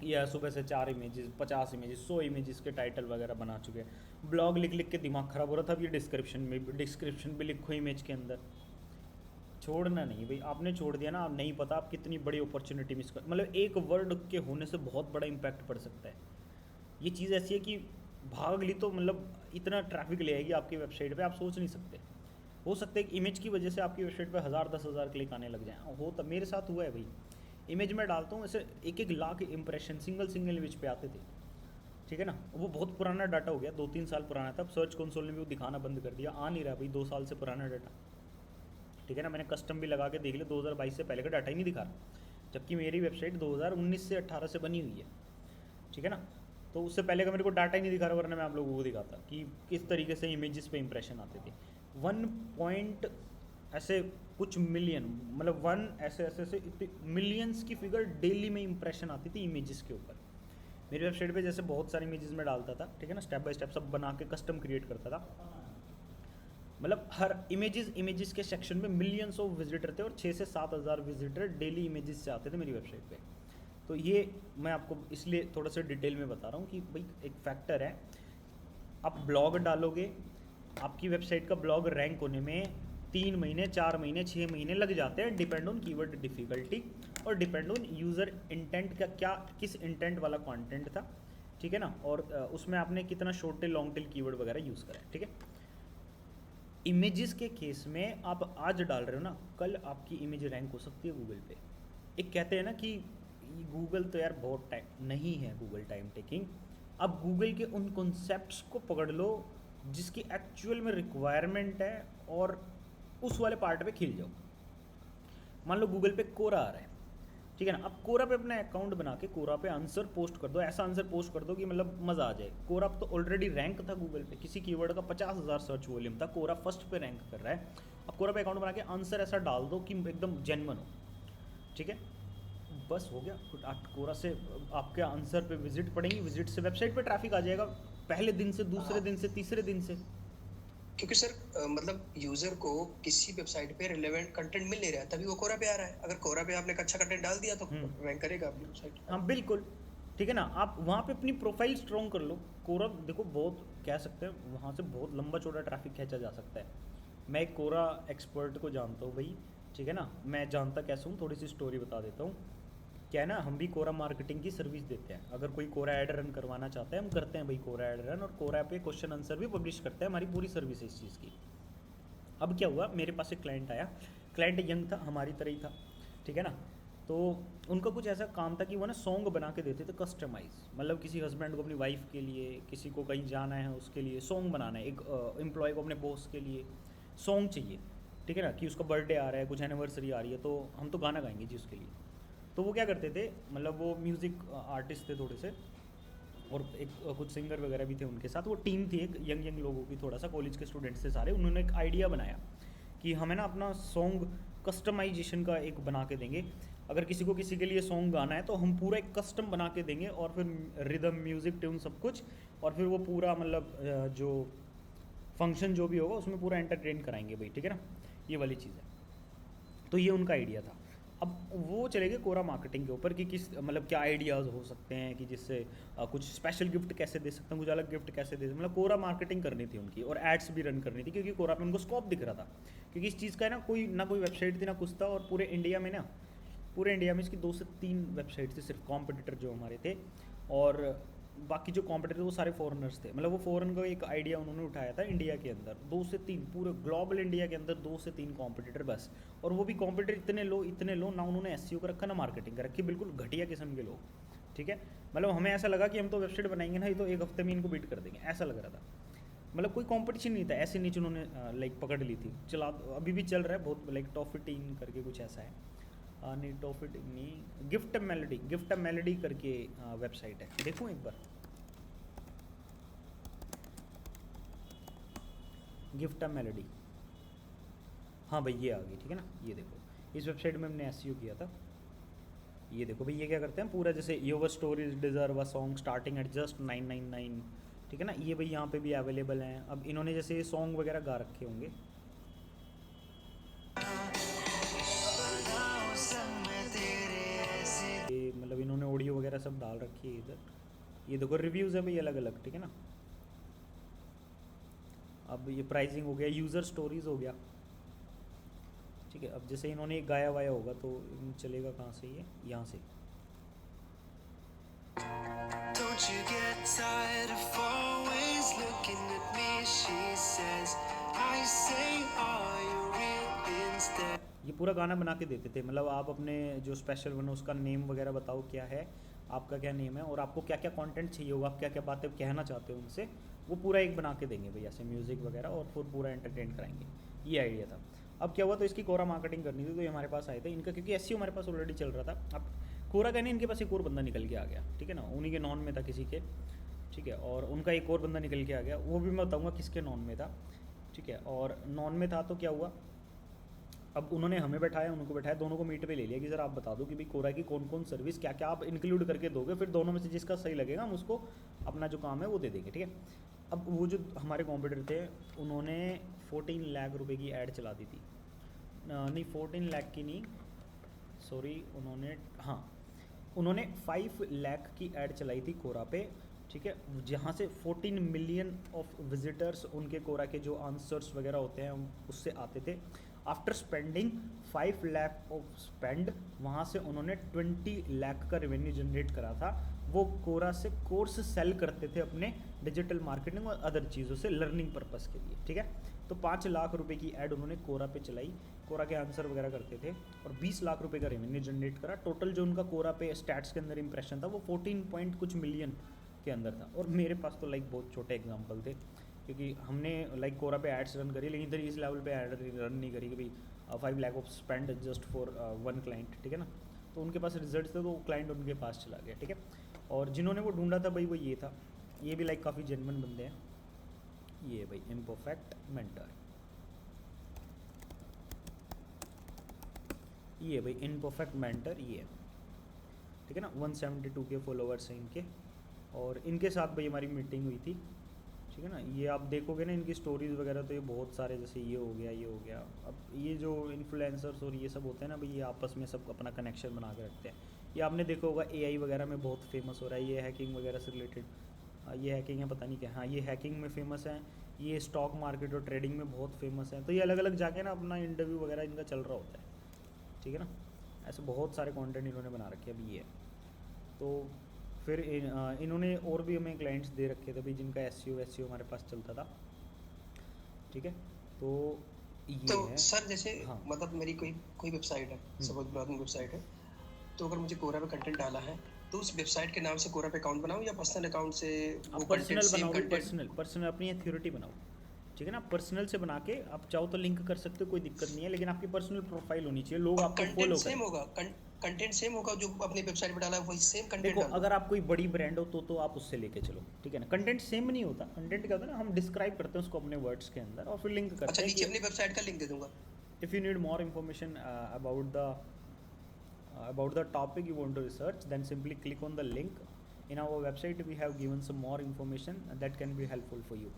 या सुबह से 4 इमेजेस, 50 इमेजेस, 100 इमेजेस के टाइटल वगैरह बना चुके हैं, ब्लॉग लिख लिख के दिमाग ख़राब हो रहा था। अब ये डिस्क्रिप्शन भी लिखो इमेज के अंदर, छोड़ना नहीं भाई। आपने छोड़ दिया ना, आप नहीं पता आप कितनी बड़ी अपॉर्चुनिटी मिस कर, मतलब एक वर्ड के होने से बहुत बड़ा इम्पैक्ट पड़ सकता है। ये चीज़ ऐसी है कि भाग ली तो मतलब इतना ट्रैफिक ले आएगी आपकी वेबसाइट पे, आप सोच नहीं सकते। हो सकता है कि इमेज की वजह से आपकी वेबसाइट पे 1000 10,000 क्लिक आने लग जाए, हो तब मेरे साथ हुआ है भाई। इमेज में डालता हूँ ऐसे 1 लाख इंप्रेशन सिंगल इमेज पे आते थे, ठीक है ना। वो बहुत पुराना डाटा हो गया, 2-3 साल पुराना था। अब सर्च कंसोल ने भी वो दिखाना बंद कर दिया, आ नहीं रहा भाई 2 साल से पुराना डाटा, ठीक है ना। मैंने कस्टम भी लगा के देख लिया, 2022 से पहले का डाटा ही नहीं दिखा रहा, जबकि मेरी वेबसाइट 2019 से 18 से बनी हुई है, ठीक है ना। तो उससे पहले का मेरे को डाटा ही नहीं दिखा रहा, वरना मैं आप लोगों को दिखाता कि किस तरीके से इमेजेस पे इंप्रेशन आते थे। 1 पॉइंट ऐसे कुछ मिलियन, मतलब 1 ऐसे मिलियंस की फिगर डेली में इंप्रेशन आती थी इमेजेस के ऊपर। मेरी वेबसाइट पे जैसे बहुत सारी इमेजेस में डालता था, ठीक है ना, स्टेप बाय स्टेप सब बना के कस्टम क्रिएट करता था, मतलब हर इमेजेस के सेक्शन में मिलियंस ऑफ विजिटर थे और 6 से 7 हज़ार विजिटर डेली इमेजेस से आते थे मेरी वेबसाइट पे। तो ये मैं आपको इसलिए थोड़ा सा डिटेल में बता रहा हूँ कि भाई एक फैक्टर है, आप ब्लॉग डालोगे, आपकी वेबसाइट का ब्लॉग रैंक होने में 3 महीने, 4 महीने, 6 महीने लग जाते हैं, डिपेंड ऑन कीवर्ड डिफ़िकल्टी और डिपेंड ऑन यूज़र इंटेंट का, क्या किस इंटेंट वाला कंटेंट था, ठीक है ना। और उसमें आपने कितना short tail long tail keyword वगैरह यूज़ करा है, ठीक है। इमेजेस के केस में आप आज डाल रहे हो ना, कल आपकी इमेज रैंक हो सकती है गूगल पे। एक कहते हैं ना कि गूगल तो यार बहुत टाइम नहीं है, गूगल टाइम टेकिंग। अब गूगल के उन कॉन्सेप्ट्स को पकड़ लो जिसकी एक्चुअल में रिक्वायरमेंट है और उस वाले पार्ट पे खिल जाओ। मान लो गूगल पे कोरा आ रहा है, ठीक है ना, अब कोरा पे अपना अकाउंट बना के कोरा पे आंसर पोस्ट कर दो, ऐसा आंसर पोस्ट कर दो कि मतलब मज़ा आ जाए। कोरा तो ऑलरेडी रैंक था गूगल पे, किसी कीवर्ड का 50,000 सर्च वॉल्यूम था, कोरा फर्स्ट पे रैंक कर रहा है। अब कोरा पे अकाउंट बना के आंसर ऐसा डाल दो कि एकदम जेन्युइन हो, ठीक है, बस हो गया। कोरा से आपके आंसर पे विजिट पड़ेंगी, विजिट से वेबसाइट पे ट्रैफिक आ जाएगा, पहले दिन से, दूसरे दिन से, तीसरे दिन से। क्योंकि सर मतलब यूजर को किसी वेबसाइट पे रिलेवेंट कंटेंट मिल नहीं रहा है, तभी वो कोरा पे आ रहा है। अगर कोरा पे आपने एक अच्छा कंटेंट डाल दिया तो रैंक करेगा आपकी वेबसाइट। हाँ बिल्कुल, ठीक है ना, आप वहाँ पे अपनी प्रोफाइल स्ट्रॉन्ग कर लो। कोरा देखो बहुत कह सकते हैं, वहाँ से बहुत लंबा चौड़ा ट्रैफिक खींचा जा सकता है। मैं एक कोरा एक्सपर्ट को जानता हूँ भाई, ठीक है ना, मैं जानता कैसे हूँ, थोड़ी सी स्टोरी बता देता हूँ। क्या है ना, हम भी कोरा मार्केटिंग की सर्विस देते हैं। अगर कोई कोरा ऐड रन करवाना चाहता है, हम करते हैं भाई कोरा ऐड रन, और कोरा पे क्वेश्चन आंसर भी पब्लिश करते हैं, हमारी पूरी सर्विस है इस चीज़ की। अब क्या हुआ, मेरे पास एक क्लाइंट आया, क्लाइंट यंग था, हमारी तरह ही था, ठीक है ना, तो उनका कुछ ऐसा काम था कि वो ना सॉन्ग बना के देते थे कस्टमाइज, मतलब किसी हस्बैंड को अपनी वाइफ के लिए, किसी को कहीं जाना है उसके लिए सॉन्ग बनाना है, एक एम्प्लॉय को अपने बॉस के लिए सॉन्ग चाहिए, ठीक है ना, कि उसका बर्थडे आ रहा है, कुछ एनिवर्सरी आ रही है, तो हम तो गाना गाएंगे जी उसके लिए। तो वो क्या करते थे, मतलब वो म्यूज़िक आर्टिस्ट थे थोड़े से, और एक कुछ सिंगर वगैरह भी थे उनके साथ, वो टीम थी एक यंग लोगों की, थोड़ा सा कॉलेज के स्टूडेंट्स थे सारे। उन्होंने एक आइडिया बनाया कि हमें ना अपना सॉन्ग कस्टमाइजेशन का एक बना के देंगे, अगर किसी को किसी के लिए सॉन्ग गाना है तो हम पूरा एक कस्टम बना के देंगे, और फिर रिदम, म्यूज़िक, ट्यून सब कुछ, और फिर वो पूरा मतलब जो फंक्शन जो भी होगा उसमें पूरा एंटरटेन कराएंगे भाई, ठीक है ना, ये वाली चीज़ है। तो ये उनका आइडिया था। अब वो चले गए कोरा मार्केटिंग के ऊपर कि किस मतलब क्या आइडियाज़ हो सकते हैं, कि जिससे कुछ स्पेशल गिफ्ट कैसे दे सकते हैं, कुछ अलग गिफ्ट कैसे दे सकते हैं, मतलब कोरा मार्केटिंग करनी थी उनकी, और एड्स भी रन करनी थी, क्योंकि कोरा पे उनको स्कोप दिख रहा था। क्योंकि इस चीज़ का है ना कोई वेबसाइट थी ना कुछ था, और पूरे इंडिया में इसकी 2 से 3 वेबसाइट थी सिर्फ, कॉम्पिटिटर जो हमारे थे, और बाकी जो कॉम्पिटिटर वो सारे फॉरेनर्स थे। मतलब वो फॉरेन का एक आइडिया उन्होंने उठाया था इंडिया के अंदर, 2 से 3 पूरे ग्लोबल इंडिया के अंदर 2 से 3 कॉम्पिटिटर बस, और वो भी कॉम्पिटिटर इतने लो ना उन्होंने एसईओ का रखा ना मार्केटिंग का रखी, बिल्कुल घटिया किस्म के लोग, ठीक है। मतलब हमें ऐसा लगा कि हम तो वेबसाइट बनाएंगे ना, ये तो 1 हफ्ते में इनको बीट कर देंगे, ऐसा लग रहा था। मतलब कोई कंपटीशन नहीं था, ऐसे नीचे उन्होंने लाइक पकड़ ली थी। चला अभी भी चल रहा है बहुत, लाइक टॉप 15 करके कुछ ऐसा है, नहीं टॉप 15 नहीं, गिफ्ट मेलोडी करके वेबसाइट है, देखो एक बार, गिफ्ट मेलोडी, हाँ भाई ये आ गई, ठीक है ना, ये देखो इस वेबसाइट में हमने एसईओ किया था। ये देखो भाई, ये क्या करते हैं पूरा, जैसे your stories deserve a song starting at just 999, ठीक है ना, ये भाई यहाँ पे भी अवेलेबल हैं। अब इन्होंने जैसे ये सॉन्ग वगैरह गा रखे होंगे, ये मतलब इन्होंने ऑडियो वगैरह सब डाल रखी है इधर। ये देखो रिव्यूज़ है भाई अलग अलग, ठीक है ना। अब ये प्राइसिंग हो गया, यूज़र स्टोरीज हो गया, ठीक है। अब जैसे इन्होंने एक गाया वाया होगा तो चलेगा कहाँ से, ये यहाँ से। Don't you get tired of always looking at me, she says, I say, are you real instead? ये पूरा गाना बना के देते थे, मतलब आप अपने जो स्पेशल बनो उसका नेम वगैरह बताओ क्या है, आपका क्या नेम है, और आपको क्या क्या कंटेंट चाहिए होगा, आप क्या क्या बातें कहना चाहते हो उनसे, वो पूरा एक बना के देंगे भैया ऐसे म्यूज़िक वगैरह, और फिर पूरा एंटरटेन कराएंगे। ये आइडिया था। अब क्या हुआ, तो इसकी कोरा मार्केटिंग करनी थी, तो ये हमारे पास आए थे इनका, क्योंकि एसईओ हमारे पास ऑलरेडी चल रहा था। अब कोरा कहने इनके पास एक और बंदा निकल के आ गया, ठीक है ना, उन्हीं के नॉन में था किसी के, ठीक है, और उनका एक और बंदा निकल के आ गया, वो भी मैं बताऊँगा किसके नॉन में था, ठीक है। और नॉन में था तो क्या हुआ, अब उन्होंने हमें बैठाया, उनको बैठाया, दोनों को मीट पे ले लिया कि सर आप बता दो कि भाई कोरा की कौन कौन सर्विस क्या क्या आप इंक्लूड करके दोगे, फिर दोनों में से जिसका सही लगेगा हम उसको अपना जो काम है वो दे देंगे, ठीक है। अब वो जो हमारे कॉम्पिटिटर थे उन्होंने 14 लाख रुपए की ऐड चला दी थी, नहीं 14 लाख की नहीं, सॉरी, उन्होंने 5 लाख की ऐड चलाई थी कोरा पे, ठीक है, जहाँ से 14 मिलियन ऑफ विजिटर्स उनके कोरा के जो आंसर्स वगैरह होते हैं उससे आते थे। After spending 5 lakh of spend, वहाँ से उन्होंने 20 लाख का रेवेन्यू जनरेट करा था। वो कोरा से कोर्स सेल करते थे अपने डिजिटल मार्केटिंग और अदर चीज़ों से लर्निंग पर्पस के लिए, ठीक है। तो 5 लाख रुपए की ऐड उन्होंने कोरा पे चलाई, कोरा के आंसर वगैरह करते थे, और 20 लाख रुपए का रेवेन्यू जनरेट करा। टोटल जो उनका कोरा पे स्टैट्स के अंदर इंप्रेशन था वो 14 पॉइंट कुछ मिलियन के अंदर था। और मेरे पास तो लाइक बहुत छोटे एग्जांपल थे क्योंकि हमने लाइक कोरा पे एड्स रन करी, लेकिन इधर इस लेवल पे एड रन नहीं करी कि भाई 5 lakh of spend just for 1 client, ठीक है ना। तो उनके पास रिजल्ट थे तो वो क्लाइंट उनके पास चला गया, ठीक है। और जिन्होंने वो ढूंढा था भाई वो ये था, ये भी लाइक काफ़ी जेन्युइन बंदे हैं। ये भाई इम्परफेक्ट मेंटर, ये भाई इम्परफेक्ट मेंटर, ये ठीक है ना। 172 के फॉलोवर्स हैं इनके, और इनके साथ भाई हमारी मीटिंग हुई थी, ठीक है ना। ये आप देखोगे ना इनकी स्टोरीज़ वगैरह तो ये बहुत सारे, जैसे ये हो गया, ये हो गया। अब ये जो इन्फ्लुएंसर्स और ये सब होते हैं ना भाई, ये आपस में सब अपना कनेक्शन बना के रखते हैं। ये आपने देखा होगा AI वगैरह में बहुत फेमस हो रहा है, ये हैकिंग वगैरह से रिलेटेड, ये हैकिंग है पता नहीं क्या, हाँ ये हैकिंग में फेमस है, ये स्टॉक मार्केट और ट्रेडिंग में बहुत फेमस है। तो ये अलग अलग जाके ना अपना इंटरव्यू वगैरह इनका चल रहा होता है, ठीक है ना। ऐसे बहुत सारे कंटेंट इन्होंने बना रखे हैं अभी ये। तो फिर इन्होंने और भी हमें क्लाइंट्स दे रखे थे भाई जिनका SEO हमारे पास चलता था, ठीक है। तो ये तो है सर जैसे हाँ। मतलब मेरी कोई वेबसाइट है, सपोज ब्लॉगिंग वेबसाइट है, तो अगर मुझे कोरा पे कंटेंट डाला है तो उस वेबसाइट के नाम से कोरा पे अकाउंट बनाऊं या पर्सनल अकाउंट से वो आप कंटेंट पर्सनल सेम बनाओ, कंटेंट? पर्सनल अपनी अथॉरिटी बनाओ, ठीक है ना। पर्सनल से बना के आप चाहो तो लिंक कर सकते हो, कोई दिक्कत नहीं है, लेकिन आपकी पर्सनल प्रोफाइल होनी चाहिए, लोग आपको कंटेंट फॉलो सेम करें। होगा, कंटेंट सेम होगा जो अपनी वेबसाइट पे डाला है वही सेम कंटेंट देखो डालूं? अगर आप कोई बड़ी ब्रांड हो तो आप उससे लेके चलो, ठीक है ना। कंटेंट सेम नहीं होता, कंटेंट क्या होता है ना, हम डिस्क्राइब करते हैं उसको अपने वर्ड्स के अंदर और फिर लिंक करते अच्छा, हैं नीचे कि अपनी वेबसाइट का लिंक दे दूंगा। if you need more information about the topic you want to research, then simply click on the link in our website. We have given some more information that can be helpful for you,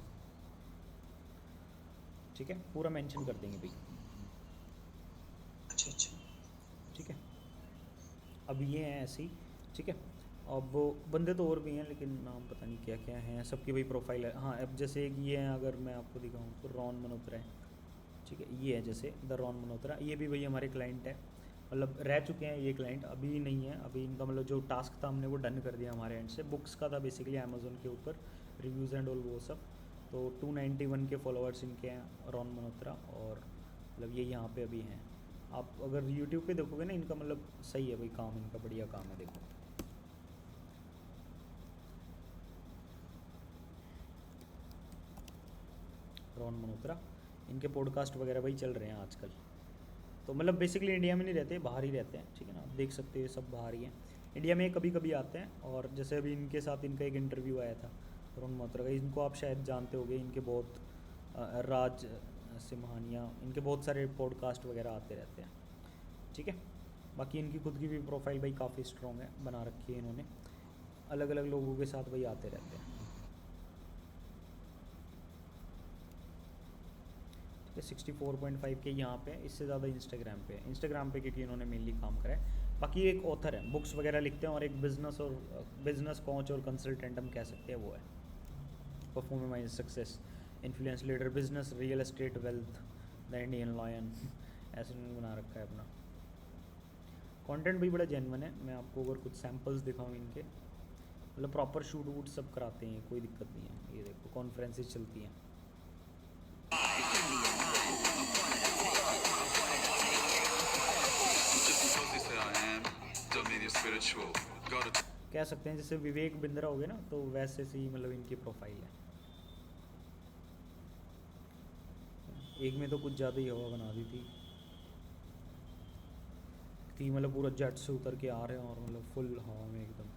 ठीक है। पूरा मेंशन कर देंगे भाई, अच्छा, ठीक है। अब ये हैं ऐसे ही, ठीक है। अब वो बंदे तो और भी हैं लेकिन नाम पता नहीं क्या क्या हैं, सबकी भाई प्रोफाइल है। हाँ अब जैसे एक ये हैं, अगर मैं आपको दिखाऊँ तो रॉन मल्होत्रा है, ठीक है। ये है जैसे द रॉन मल्होत्रा, ये भी भाई हमारे क्लाइंट है, मतलब रह चुके हैं ये क्लाइंट, अभी नहीं है। अभी इनका मतलब जो टास्क था हमने वो डन कर दिया हमारे एंड से। बुक्स का था बेसिकली अमेज़ोन के ऊपर, रिव्यूज़ एंड ऑल वो सब। तो 291 के फॉलोअर्स इनके हैं रॉन मल्होत्रा, और मतलब ये यहाँ पे अभी हैं। आप अगर यूट्यूब पे देखोगे ना इनका मतलब सही है भाई काम, इनका बढ़िया काम है। देखो रॉन मल्होत्रा, इनके पॉडकास्ट वगैरह भाई चल रहे हैं आजकल। तो मतलब बेसिकली इंडिया में नहीं रहते, बाहर ही रहते हैं, ठीक है ना। आप देख सकते हो ये सब बाहर ही हैं, इंडिया में कभी कभी आते हैं। और जैसे अभी इनके साथ इनका एक इंटरव्यू आया था रॉन मल्होत्रा का, इनको आप शायद जानते होंगे, इनके बहुत राज सिम्हानिया, इनके बहुत सारे पॉडकास्ट वगैरह आते रहते हैं, ठीक है। बाकी इनकी खुद की भी प्रोफाइल भाई काफ़ी स्ट्रॉन्ग है, बना रखी है इन्होंने, अलग अलग लोगों के साथ भाई आते रहते हैं। 64.5 के यहाँ पे, इससे ज़्यादा इंस्टाग्राम पे क्योंकि इन्होंने मेनली काम करा है। बाकी एक ऑथर है, बुक्स वगैरह लिखते हैं, और एक बिजनेस कोच और कंसल्टेंट हम कह सकते हैं वो है। Perform my success, influence leader, business, real estate, wealth, the Indian lion, ऐसे उन्होंने बना रखा है अपना। कंटेंट भी बड़ा जेन्युइन है। मैं आपको अगर कुछ सैम्पल्स दिखाऊँ इनके, मतलब प्रॉपर शूट वूट सब कराते हैं, कोई दिक्कत नहीं है। ये देखो कॉन्फ्रेंसेस चलती हैं। कह सकते हैं जैसे विवेक बिंद्रा हो गए ना, तो वैसे से ही मतलब इनकी प्रोफाइल है। एक में तो कुछ ज़्यादा ही हवा बना दी थी कि मतलब पूरा जेट से उतर के आ रहे हैं और मतलब फुल हवा में एकदम।